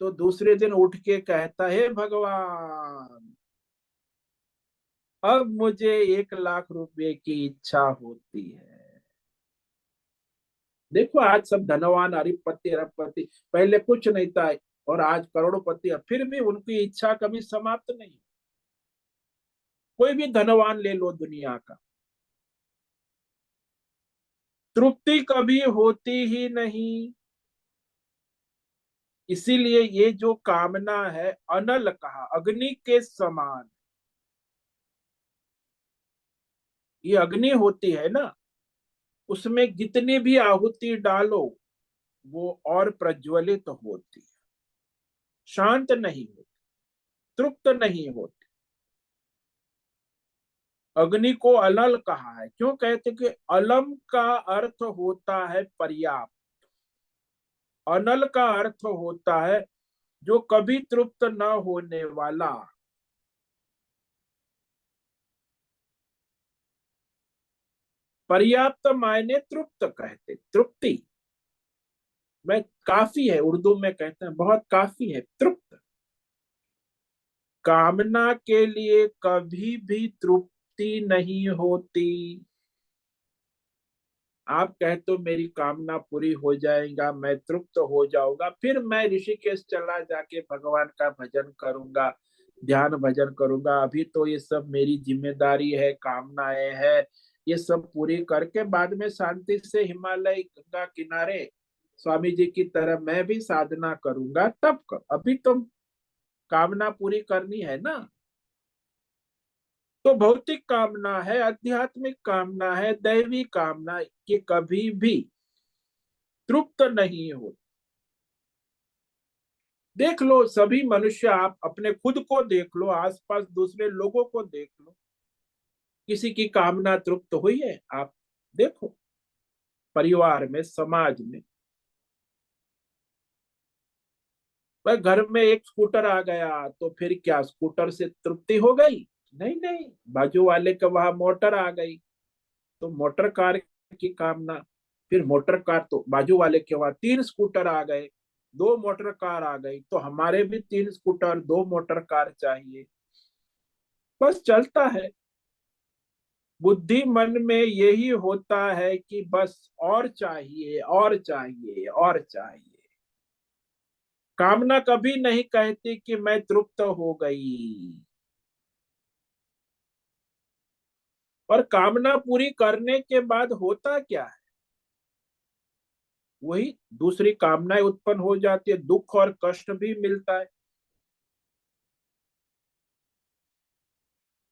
तो दूसरे दिन उठ के कहता है, भगवान अब मुझे 1 लाख रुपए की इच्छा होती है। देखो आज सब धनवान, अरबपति अरबपति, पहले कुछ नहीं था और आज करोड़पति, फिर भी उनकी इच्छा कभी समाप्त नहीं। कोई भी धनवान ले लो दुनिया का, तृप्ति कभी होती ही नहीं। इसीलिए ये जो कामना है, अनल कहा, अग्नि के समान। ये अग्नि होती है ना, उसमें जितनी भी आहुति डालो वो और प्रज्वलित होती है, शांत नहीं होती, तृप्त नहीं होती। अग्नि को अनल कहा है, क्यों कहते कि अलम का अर्थ होता है पर्याप्त, अनल का अर्थ होता है जो कभी तृप्त न होने वाला। पर्याप्त मायने तृप्त कहते, तृप्ति में काफी है, उर्दू में कहते हैं बहुत काफी है, तृप्त। कामना के लिए कभी भी तृप्ति नहीं होती। आप कहते हो मेरी कामना पूरी हो जाएगा, मैं तृप्त हो जाऊंगा, फिर मैं ऋषिकेश चला जाके भगवान का भजन करूंगा, ध्यान भजन करूंगा। अभी तो ये सब मेरी जिम्मेदारी है, कामनाएं है, ये सब पूरी करके बाद में शांति से हिमालय गंगा किनारे स्वामी जी की तरह मैं भी साधना करूंगा, तब कर। अभी तो कामना पूरी करनी है ना। तो भौतिक कामना है, आध्यात्मिक कामना है, दैवी कामना, ये कभी भी तृप्त नहीं हो। देख लो सभी मनुष्य, आप अपने खुद को देख लो, आसपास दूसरे लोगों को देख लो, किसी की कामना तृप्त हुई है? आप देखो परिवार में, समाज में, भाई घर में एक स्कूटर आ गया तो फिर क्या स्कूटर से तृप्ति हो गई? नहीं नहीं, बाजू वाले के वहां मोटर आ गई तो मोटर कार की कामना। फिर मोटर कार, तो बाजू वाले के वहां 3 स्कूटर आ गए, 2 मोटर कार आ गई, तो हमारे भी 3 स्कूटर 2 मोटर कार चाहिए। बस चलता है। बुद्धि मन में यही होता है कि बस और चाहिए और चाहिए और चाहिए। कामना कभी नहीं कहती कि मैं तृप्त हो गई। और कामना पूरी करने के बाद होता क्या है? वही दूसरी कामनाएं उत्पन्न हो जाती है, दुख और कष्ट भी मिलता है।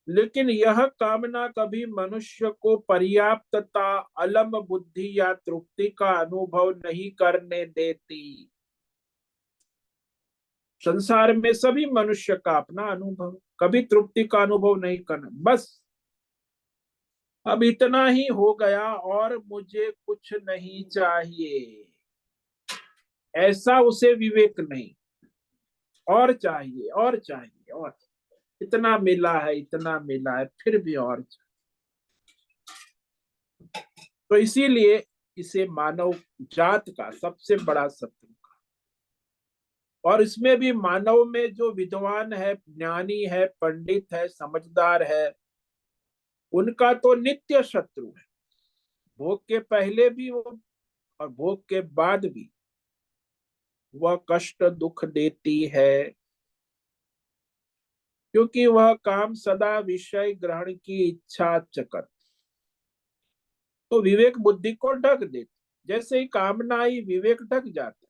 लेकिन यह कामना कभी मनुष्य को पर्याप्तता, अलम बुद्धि या तृप्ति का अनुभव नहीं करने देती। संसार में सभी मनुष्य का अपना अनुभव, कभी तृप्ति का अनुभव नहीं करना, बस अब इतना ही हो गया और मुझे कुछ नहीं चाहिए, ऐसा उसे विवेक नहीं। और चाहिए और चाहिए और, इतना मिला है इतना मिला है, फिर भी और चाहिए। तो इसीलिए इसे मानव जात का सबसे बड़ा शत्रु का। और इसमें भी मानव में जो विद्वान है, ज्ञानी है, पंडित है, समझदार है, उनका तो नित्य शत्रु है। भोग के पहले भी वो और भोग के बाद भी वह कष्ट दुख देती है, क्योंकि वह काम सदा विषय ग्रहण की इच्छा चकर, तो विवेक बुद्धि को ढक देती। जैसे ही कामना आई विवेक ढक जाता।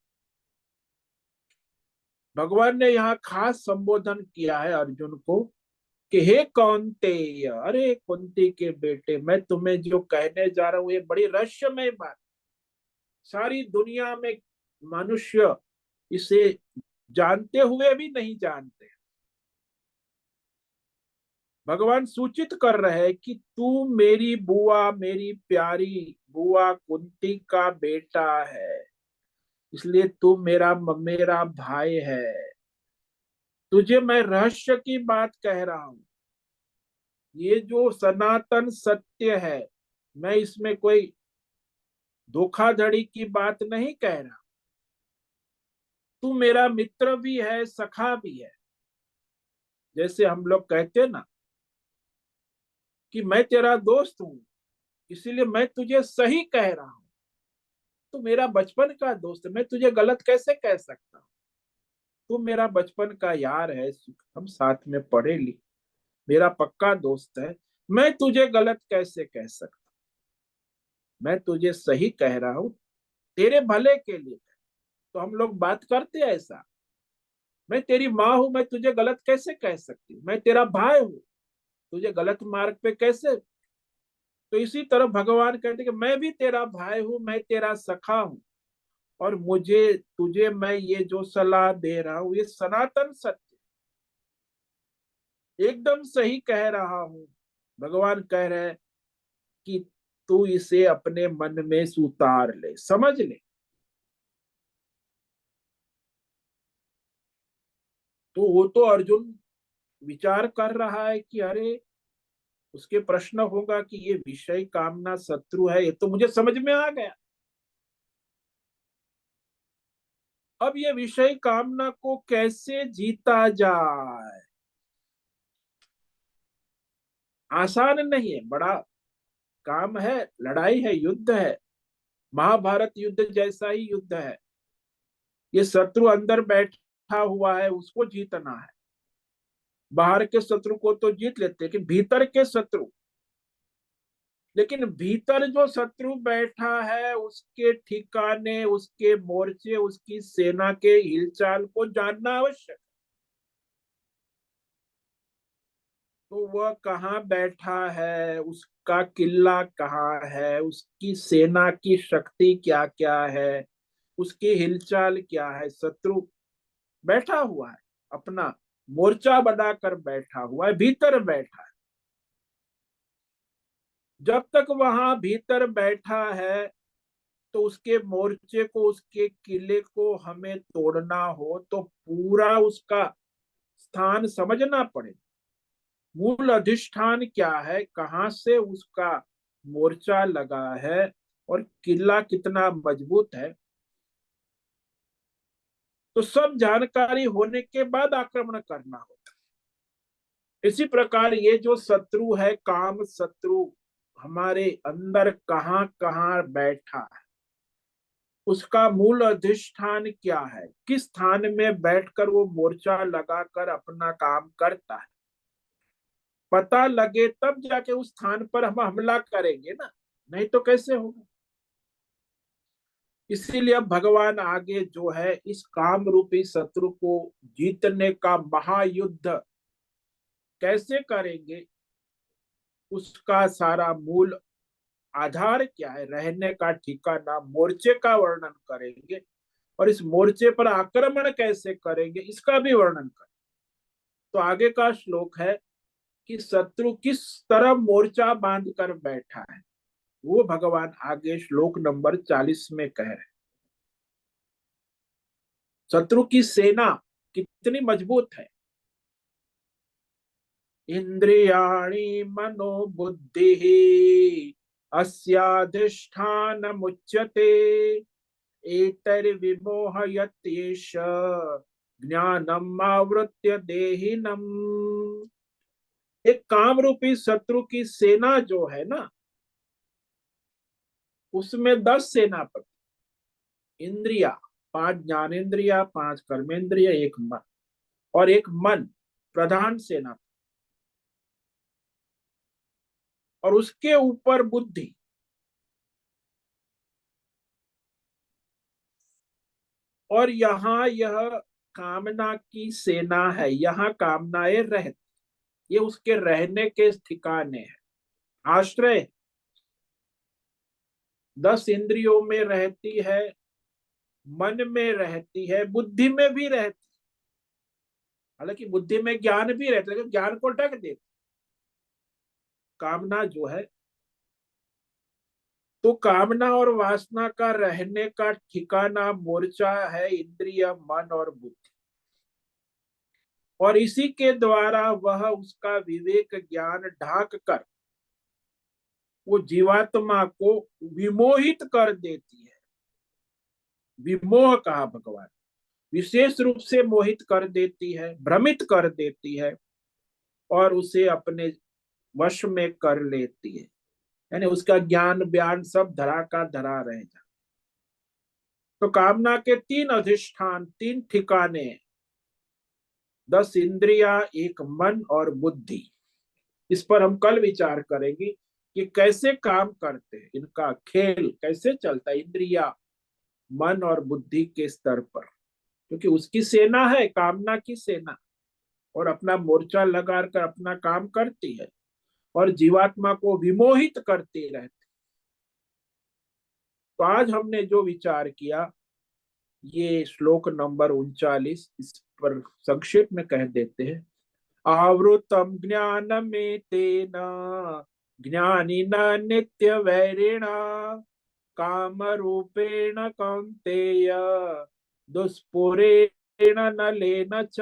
भगवान ने यहाँ खास संबोधन किया है अर्जुन को कि हे कौन्तेय, अरे कुंती के बेटे, मैं तुम्हें जो कहने जा रहा हूं ये बड़ी रहस्यमय बात, सारी दुनिया में मनुष्य इसे जानते हुए भी नहीं जानते। भगवान सूचित कर रहे हैं कि तू मेरी बुआ, मेरी प्यारी बुआ कुंती का बेटा है, इसलिए तू मेरा भाई है। तुझे मैं रहस्य की बात कह रहा हूं। ये जो सनातन सत्य है, मैं इसमें कोई धोखाधड़ी की बात नहीं कह रहा। तू मेरा मित्र भी है, सखा भी है। जैसे हम लोग कहते हैं ना कि मैं तेरा दोस्त हूं, इसीलिए मैं तुझे सही कह रहा हूं। तू मेरा बचपन का दोस्त है, मैं तुझे गलत कैसे कह सकता हूँ? तू मेरा बचपन का यार है, हम साथ में पढ़े लिखे, मेरा पक्का दोस्त है। मैं तुझे गलत कैसे कह सकता? मैं तुझे सही कह रहा हूँ, तेरे भले के लिए। तो हम लोग बात करते हैं ऐसा। मैं तेरी माँ हूं, मैं तुझे गलत कैसे कह सकती हूँ? मैं तेरा भाई हूँ, तुझे गलत मार्ग पे कैसे? तो इसी तरह भगवान कहते कि मैं भी तेरा भाई हूं, मैं तेरा सखा हूं, और मुझे तुझे मैं ये जो सलाह दे रहा हूं, ये सनातन सत्य एकदम सही कह रहा हूं। भगवान कह रहे हैं कि तू इसे अपने मन में उतार ले, समझ ले। तो वो तो अर्जुन विचार कर रहा है कि अरे, उसके प्रश्न होगा कि ये विषय कामना शत्रु है, ये तो मुझे समझ में आ गया। अब ये विषय कामना को कैसे जीता जाए? आसान नहीं है, बड़ा काम है, लड़ाई है, युद्ध है। महाभारत युद्ध जैसा ही युद्ध है। ये शत्रु अंदर बैठा हुआ है, उसको जीतना है। बाहर के शत्रु को तो जीत लेते, लेकिन भीतर के शत्रु, लेकिन भीतर जो शत्रु बैठा है उसके ठिकाने, उसके मोर्चे, उसकी सेना के हिलचाल को जानना आवश्यक। तो वह कहाँ बैठा है, उसका किला कहाँ है, उसकी सेना की शक्ति क्या क्या है, उसकी हिलचाल क्या है। शत्रु बैठा हुआ है, अपना मोर्चा बनाकर बैठा हुआ है, भीतर बैठा है। जब तक वहां भीतर बैठा है, तो उसके मोर्चे को, उसके किले को हमें तोड़ना हो तो पूरा उसका स्थान समझना पड़ेगा। मूल अधिष्ठान क्या है, कहाँ से उसका मोर्चा लगा है, और किला कितना मजबूत है। तो सब जानकारी होने के बाद आक्रमण करना होता है। इसी प्रकार ये जो शत्रु है, काम शत्रु, हमारे अंदर कहाँ कहाँ बैठा है, उसका मूल अधिष्ठान क्या है, किस स्थान में बैठकर वो मोर्चा लगाकर अपना काम करता है, पता लगे तब जाके उस स्थान पर हम हमला करेंगे ना, नहीं तो कैसे होगा? इसीलिए अब भगवान आगे जो है इस काम रूपी शत्रु को जीतने का महायुद्ध कैसे करेंगे, उसका सारा मूल आधार क्या है, रहने का ठिकाना, मोर्चे का वर्णन करेंगे, और इस मोर्चे पर आक्रमण कैसे करेंगे इसका भी वर्णन करेंगे। तो आगे का श्लोक है कि शत्रु किस तरह मोर्चा बांध कर बैठा है, वो भगवान आगे श्लोक नंबर 40 में कह रहे हैं। शत्रु की सेना कितनी मजबूत है। इंद्रियाणि मनोबुद्धि अस्याधिष्ठान मुच्यते, एतैर्विमोहयत्येष ज्ञानम आवृत्य देहिनम। एक काम रूपी शत्रु की सेना जो है ना, उसमें 10 सेनापति, इंद्रिया, 5 ज्ञानेन्द्रिया, 5 कर्मेंद्रिया, एक मन, और एक मन प्रधान सेना, और उसके ऊपर बुद्धि। और यहाँ यह कामना की सेना है, यहाँ कामनाएं रहती, ये उसके रहने के ठिकाने हैं, आश्रय। 10 इंद्रियों में रहती है, मन में रहती है, बुद्धि में भी रहती। हालांकि बुद्धि में ज्ञान भी रहता है, लेकिन ज्ञान को ढक देती कामना जो है। तो कामना और वासना का रहने का ठिकाना, मोर्चा है इंद्रिय, मन और बुद्धि। और इसी के द्वारा वह उसका विवेक ज्ञान ढाक कर वो जीवात्मा को विमोहित कर देती है। विमोह कहा भगवान, विशेष रूप से मोहित कर देती है, भ्रमित कर देती है और उसे अपने वश में कर लेती है। यानी उसका ज्ञान बयान सब धरा का धरा रह जाता। तो कामना के तीन अधिष्ठान, तीन ठिकाने, 10 इंद्रिया, एक मन और बुद्धि। इस पर हम कल विचार करेंगे कि कैसे काम करते हैं, इनका खेल कैसे चलता है इंद्रिया, मन और बुद्धि के स्तर पर। क्योंकि उसकी सेना है, कामना की सेना, और अपना मोर्चा लगा कर अपना काम करती है और जीवात्मा को विमोहित करती रहती। तो आज हमने जो विचार किया, ये श्लोक नंबर 39, इस पर संक्षेप में कह देते हैं। आवृतम ज्ञान में तेना ज्ञानिना नित्य वैरिणा काम रूपेण कौन्तेय दुष्पुरेण नलेन च।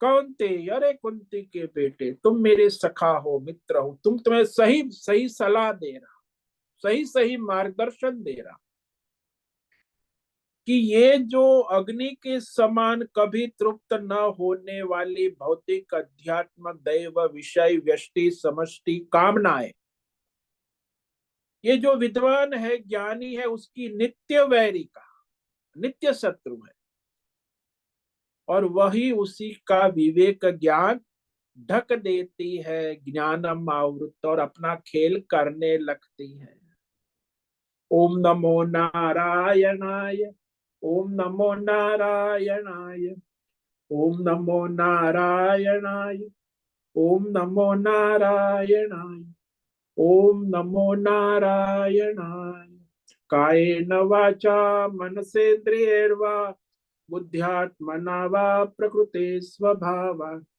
कौन्तेय, अरे कुंती के बेटे, तुम मेरे सखा हो, मित्र हो, तुम्हें सही सही सलाह दे रहा, सही सही मार्गदर्शन दे रहा कि ये जो अग्नि के समान कभी तृप्त न होने वाली भौतिक अध्यात्म दैव विषय व्यष्टि समष्टि कामनाएं, ये जो विद्वान है, ज्ञानी है, उसकी नित्य वैरी का, नित्य शत्रु है। और वही उसी का विवेक ज्ञान ढक देती है, ज्ञानम आवृत, और अपना खेल करने लगती है। ओम नमो नारायणाय, ओम नमो नारायणाय, ओम नमो नारायणाय, ओम नमो नारायणाय, ओम नमो नारायणाय। कायेन वाचा मनसेन्द्रियैर्वा बुद्ध्यात्मना वा प्रकृते स्वभावात्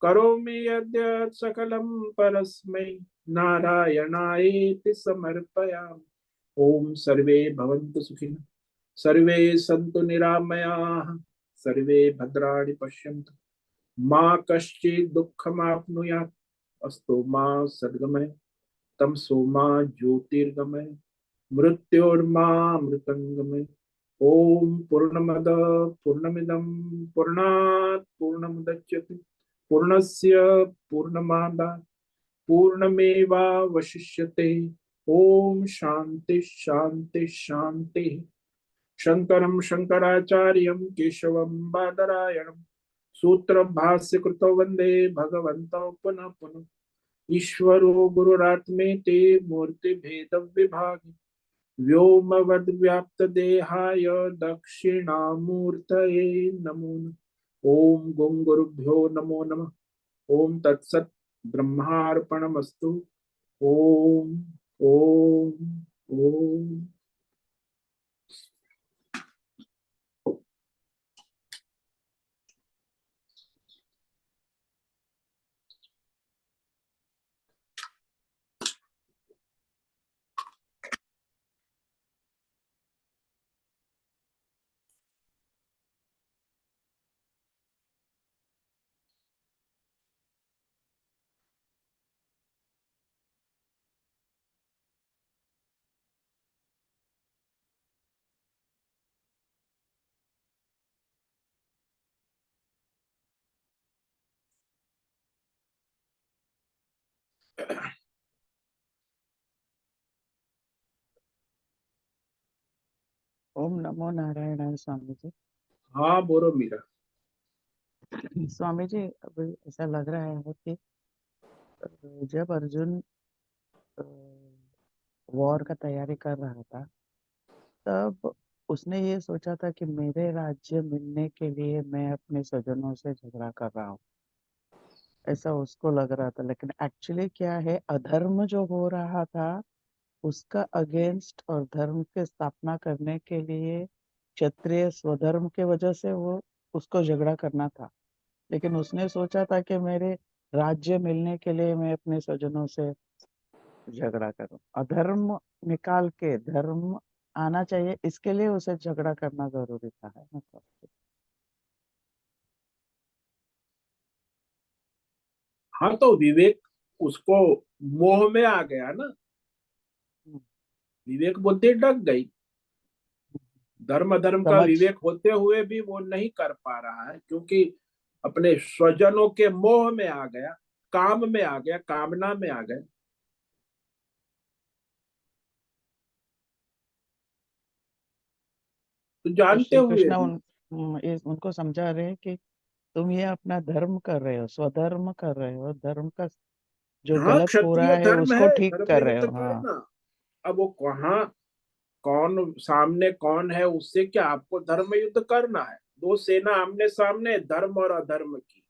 करोमि यद्यत् सकलं परस्मै नारायणायेति समर्पयामि। ओम सर्वे भवन्तु सुखिनः, सर्वे सन्तु निरामयाः, सर्वे भद्राणि पश्यन्तु, मा कश्चित् दुःखमाप्नुयात्। अस्तु मा सद्गमय, तमसो मा ज्योतिर्गमय, मृत्योर्मा मृतंगमय। ओम पूर्णमद पूर्णमिदं पूर्णात् पूर्णमुदच्यते पूर्णस्य पूर्णमादाय पूर्णमेवावशिष्यते। ओम शांति शांति शांति। शंकरं शंकराचार्यं केशवं बादरायणं सूत्रं भाष्य कृतो वंदे भगवन्तौ पुनः पुनः। ईश्वरो गुरुरात्मेति मूर्ति भेद विभागि व्योमवद्व्याप्त देहाय दक्षिणामूर्तये नमो नमः। ओम गंग गुरुभ्यो नमो नमः। ओम तत्सत् ब्रह्मार्पणमस्तु। ओम ओम ओम। ओम नमो नारायण स्वामी जी। हाँ बोलो मीरा। स्वामी जी, अभी ऐसा लग रहा है कि जब अर्जुन वॉर का तैयारी कर रहा था, तब उसने ये सोचा था कि मेरे राज्य मिलने के लिए मैं अपने स्वजनों से झगड़ा कर रहा हूँ, ऐसा उसको लग रहा था। लेकिन एक्चुअली क्या है, अधर्म जो हो रहा था उसका अगेंस्ट और धर्म की स्थापना करने के लिए क्षत्रिय स्वधर्म के वजह से वो उसको झगड़ा करना था। लेकिन उसने सोचा था कि मेरे राज्य मिलने के लिए मैं अपने स्वजनों से झगड़ा करूं, अधर्म निकाल के धर्म आना चाहिए, इसके लिए उसे झगड़ा करना जरूरी था, है मतलब। हाँ तो विवेक उसको मोह में आ गया ना, विवेक बुद्धि डग गई। धर्म अधर्म का समझ। विवेक होते हुए भी वो नहीं कर पा रहा है, क्योंकि अपने स्वजनों के मोह में आ गया, काम में आ गया, कामना में आ गया। तो तो जानते श्री हुए कृष्ण भी। उनको समझा रहे हैं कि तुम ये अपना धर्म कर रहे हो, स्वधर्म कर रहे हो, धर्म का जो हाँ, गलत हो रहा क्षत्रिय है धर्म उसको है ठीक धर्म कर रहे युद्ध हो। हाँ। करना। अब वो कहाँ, कौन सामने कौन है, उससे क्या आपको धर्म युद्ध करना है? दो सेना आमने सामने, धर्म और अधर्म की,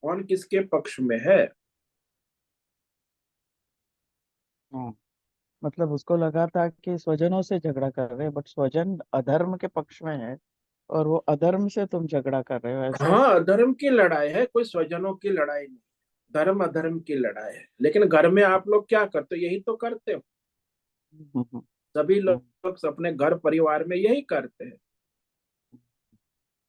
कौन किसके पक्ष में है? हाँ, मतलब उसको लगा था कि स्वजनों से झगड़ा कर रहे हैं, बट स्वजन अधर्म के पक्ष में है और वो अधर्म से तुम झगड़ा कर रहे हो, ऐसा। हाँ, अधर्म की लड़ाई है, कोई स्वजनों की लड़ाई नहीं। धर्म अधर्म की लड़ाई है। लेकिन घर में आप लोग क्या करते हो? यही तो करते हो। हम्म। सभी हम्म। लोग अपने घर परिवार में यही करते हैं।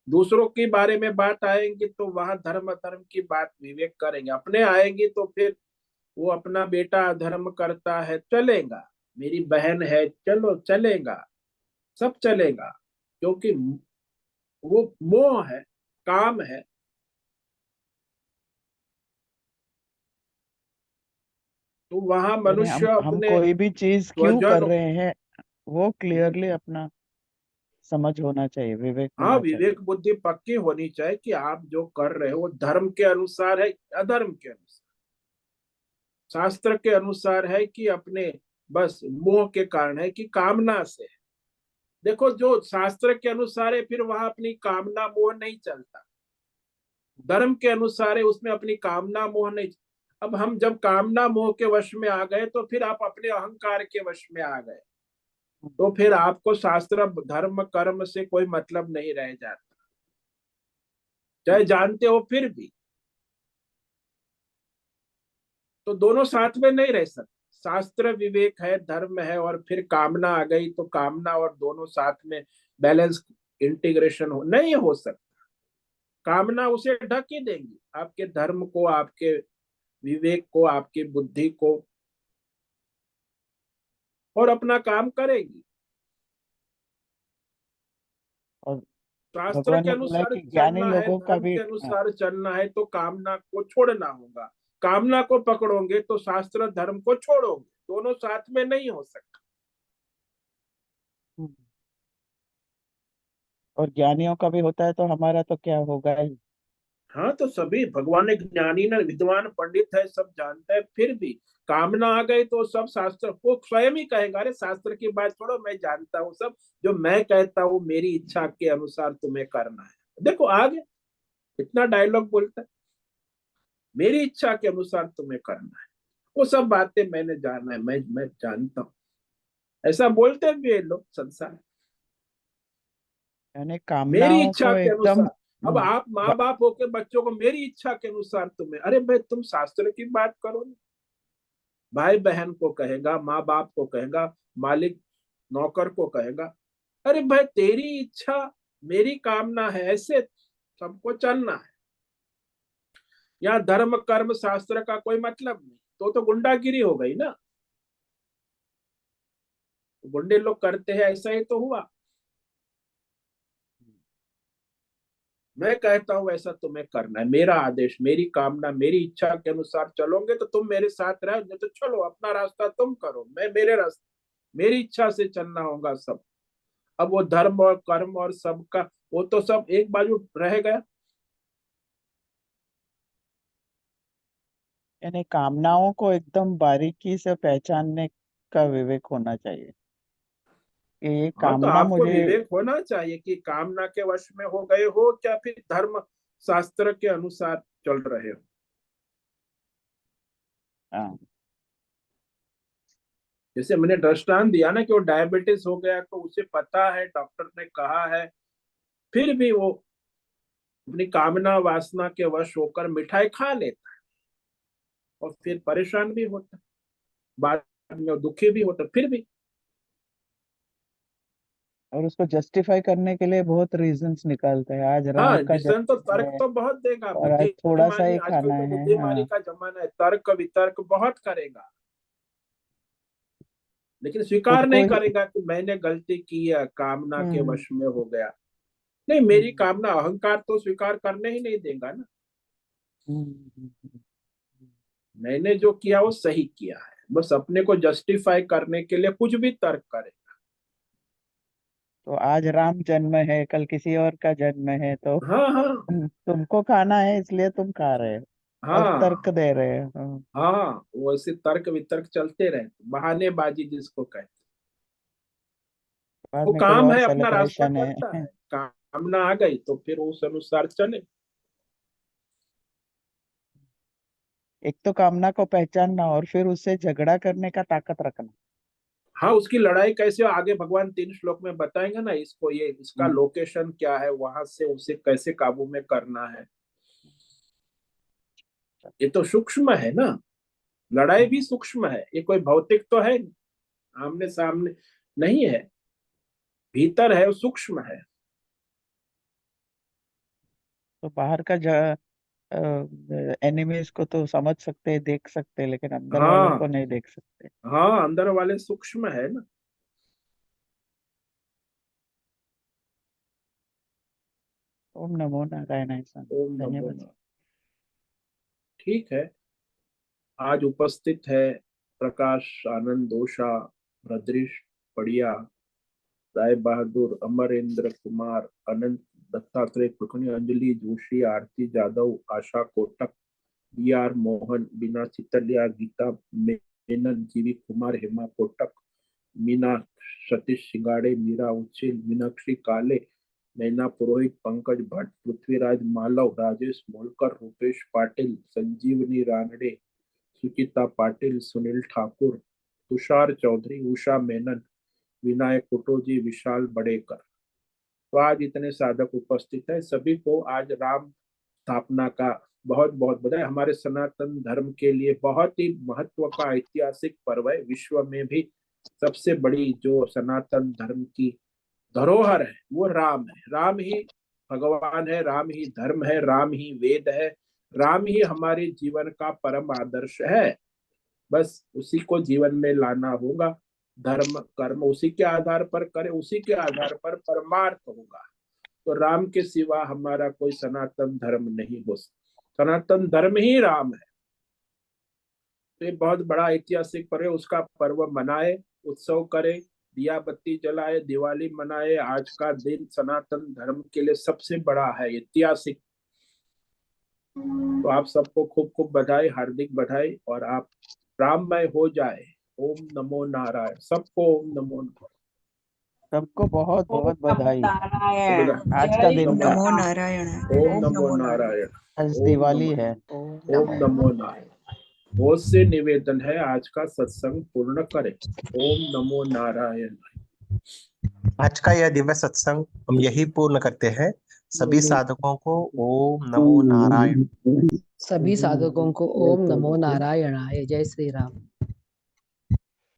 दूसरों के बारे में बात आएंगी तो वहां धर्म अधर्म की बात विवेक करेंगे, अपने आएंगी तो फिर वो अपना बेटा अधर्म करता है चलेगा, मेरी बहन है चलो चलेगा, सब चलेगा, क्योंकि वो मोह है, काम है। तो वहां यानी मनुष्य हम अपने कोई भी चीज क्यों कर स्वजन। रहे हैं वो क्लियरली अपना समझ होना चाहिए, विवेक हाँ, होना चाहिए। विवेक बुद्धि पक्की होनी चाहिए कि आप जो कर रहे हो वो धर्म के अनुसार है, अधर्म के अनुसार, शास्त्र के अनुसार है, कि अपने बस मोह के कारण है, कि कामना से है। देखो, जो शास्त्र के अनुसार है फिर वहां अपनी कामना मोह नहीं चलता। धर्म के अनुसार है, उसमें अपनी कामना मोह नहीं। अब हम जब कामना मोह के वश में आ गए तो फिर आप अपने अहंकार के वश में आ गए, तो फिर आपको शास्त्र धर्म कर्म से कोई मतलब नहीं रह जाता, चाहे जानते हो फिर भी। तो दोनों साथ में नहीं रह सकते। शास्त्र विवेक है, धर्म है, और फिर कामना आ गई तो कामना और दोनों साथ में बैलेंस, इंटीग्रेशन हो नहीं हो सकता। कामना उसे ढक ही देंगी, आपके धर्म को, आपके विवेक को, आपकी बुद्धि को, और अपना काम करेगी। और शास्त्र भगवान के ने बोला अनुसार कि ज्ञानी चलना है, लोगों का धर्म भी। के अनुसार चलना है, तो कामना को छोड़ना होगा। कामना को पकड़ोगे तो शास्त्र धर्म को छोड़ोगे, दोनों साथ में नहीं हो सकता। हाँ, और ज्ञानियों का भी होता है तो हमारा तो क्या होगा ही। हाँ, तो सभी भगवान एक ज्ञानी न विद्वान पंडित है, सब जानता है, फिर भी कामना आ गई तो सब शास्त्र को स्वयं ही कहेगा, अरे शास्त्र की बात छोड़ो, मैं जानता हूँ सब, जो मैं कहता हूँ मेरी इच्छा के अनुसार तुम्हें करना है। देखो आगे इतना डायलॉग बोलता है, मेरी इच्छा के अनुसार तुम्हें करना है, वो सब बातें मैंने जाना है, मैं जानता हूँ। ऐसा बोलते भी ये लोग संसार, यानी मेरी कामनाओं इच्छा को के एकदम अनुसार। अब आप माँ बाप होके बच्चों को मेरी इच्छा के अनुसार तुम्हें, अरे भाई तुम शास्त्र की बात करो ना। भाई बहन को कहेगा, माँ बाप को कहेगा, मालिक नौकर को कहेगा, अरे भाई तेरी इच्छा मेरी कामना है, ऐसे सबको चलना है। यहाँ धर्म कर्म शास्त्र का कोई मतलब नहीं, तो गुंडागिरी हो गई ना। गुंडे लोग करते हैं, ऐसा ही तो हुआ। मैं कहता हूं ऐसा तुम्हें करना है, मेरा आदेश, मेरी कामना, मेरी इच्छा के अनुसार चलोगे तो तुम मेरे साथ रहो, नहीं तो चलो अपना रास्ता तुम करो, मैं मेरे रास्ते, मेरी इच्छा से चलना होगा सब। अब वो धर्म और कर्म और सबका, वो तो सब एक बाजू रह गया। यानी कामनाओं को एकदम बारीकी से पहचानने का विवेक होना चाहिए कि ये हाँ, तो कामना आपको मुझे। विवेक होना चाहिए कि कामना के वश में हो गए हो क्या फिर धर्म शास्त्र के अनुसार चल रहे हो। हाँ। जैसे मैंने दृष्टांत दिया ना कि वो डायबिटीज हो गया, तो उसे पता है, डॉक्टर ने कहा है, फिर भी वो अपनी कामना वासना के वश होकर मिठाई खा लेता है, और फिर परेशान भी होता है, बाद में वो दुखी भी होता है, फिर भी। और उसको जस्टिफाई करने के लिए बहुत रीजंस निकालते हैं। आज हाँ, राम का रीजन तो जन्म तर्क है तो बहुत देगा। और आज थोड़ा सा बुद्धिमानी, ही आजकल खाना तो है। बुद्धिमानी हाँ। का जमाना है, तर्क वितर्क बहुत करेगा, लेकिन स्वीकार खुद को नहीं ही। करेगा कि मैंने गलती की है, कामना के हम्म। वश में हो गया। नहीं, मेरी हम्म। कामना, अहंकार तो स्वीकार करने ही नहीं देगा ना। हम्म। हम्म। मैंने जो किया वो सही किया है, बस अपने को जस्टिफाई करने के लिए कुछ भी तर्क करे। तो आज राम जन्म है, कल किसी और का जन्म है, तो हाँ हाँ तुमको खाना है इसलिए तुम खा रहे हो और हाँ तर्क दे रहे हो। हाँ। हाँ, वो ऐसे तर्क वितर्क चलते रहते, बहानेबाजी जिसको कहते हैं। बाद वो में कोई काम और है, अपना रास्ता सेलिब्रेशन चलता है। है, कामना आ गई तो फिर उस अनुसार चले। एक तो कामना को पहचानना और फिर उससे झगड़ा करने का ताकत रखना। हाँ, उसकी लड़ाई कैसे आगे भगवान 3 श्लोक में बताएंगे ना, इसको, ये इसका हम्म। लोकेशन क्या है, वहां से उसे कैसे काबू में करना है। ये तो सूक्ष्म है ना, लड़ाई भी सूक्ष्म है, ये कोई भौतिक तो है नहीं, आमने सामने नहीं है, भीतर है, सूक्ष्म है। तो बाहर का एनिमीज को तो समझ सकते हैं, देख सकते हैं, लेकिन अंदर वालों को हाँ नहीं देख सकते। हाँ, अंदर वाले सूक्ष्म है ना। ओम नमो नारायण। ओम नमो धन्यवाद। नारायण। ठीक है, आज उपस्थित है प्रकाश आनंद दोषा, भद्रीश पड़िया, राय बहादुर, अमरेंद्र कुमार, अनंत, दत्तात्रेय कुलकर्णी, अंजलि जोशी, आरती जादव, आशा कोटक, बी आर मोहन, बीना चितलिया, गीता मेनन, जीवी कुमार, हेमा कोटक, मीना सतीश सिंगाड़े, मीरा उच्छिल, मीनाक्षी काले, नैना पुरोहित, पंकज भट्ट, पृथ्वीराज मालव, राजेश मोलकर, रूपेश पाटिल, संजीवनी रानडे, सुचिता पाटिल, सुनील ठाकुर, तुषार चौधरी, उषा मेनन, विनायक कुटोजी, विशाल बड़ेकर। तो आज इतने साधक उपस्थित है, सभी को आज राम स्थापना का बहुत बहुत बधाई। हमारे सनातन धर्म के लिए बहुत ही महत्व का ऐतिहासिक पर्व है, विश्व में भी सबसे बड़ी जो सनातन धर्म की धरोहर है वो राम है। राम ही भगवान है, राम ही धर्म है, राम ही वेद है, राम ही हमारे जीवन का परम आदर्श है। बस उसी को जीवन में लाना होगा, धर्म कर्म उसी के आधार पर करे, उसी के आधार पर परमार्थ होगा। तो राम के सिवा हमारा कोई सनातन धर्म नहीं हो सकता, सनातन धर्म ही राम है। तो ये बहुत बड़ा ऐतिहासिक पर्व है, उसका पर्व मनाए, उत्सव करे, दिया बत्ती जलाए, दिवाली मनाए। आज का दिन सनातन धर्म के लिए सबसे बड़ा है, ऐतिहासिक। तो आप सबको खूब खूब बधाई, हार्दिक बधाई, और आप राममय हो जाए। ओम नमो नारायण, सबको ओम नमो नारायण। सबको बहुत ओम बहुत नमो बधाई नारायण। आज का जय दिन श्री का। नमो राम। नारायण। ओम ओम नमो नमो नारायण। नारायण। आज ओम दिवाली नमो, है। ओम ओम नमो नमो नारायण। बहुत से निवेदन है, आज का सत्संग पूर्ण करें। ओम नमो नारायण। आज का यह दिव्य सत्संग हम यही पूर्ण करते हैं। सभी साधकों को ओम नमो नारायण। सभी साधकों को ओम नमो नारायणाय। जय श्री राम।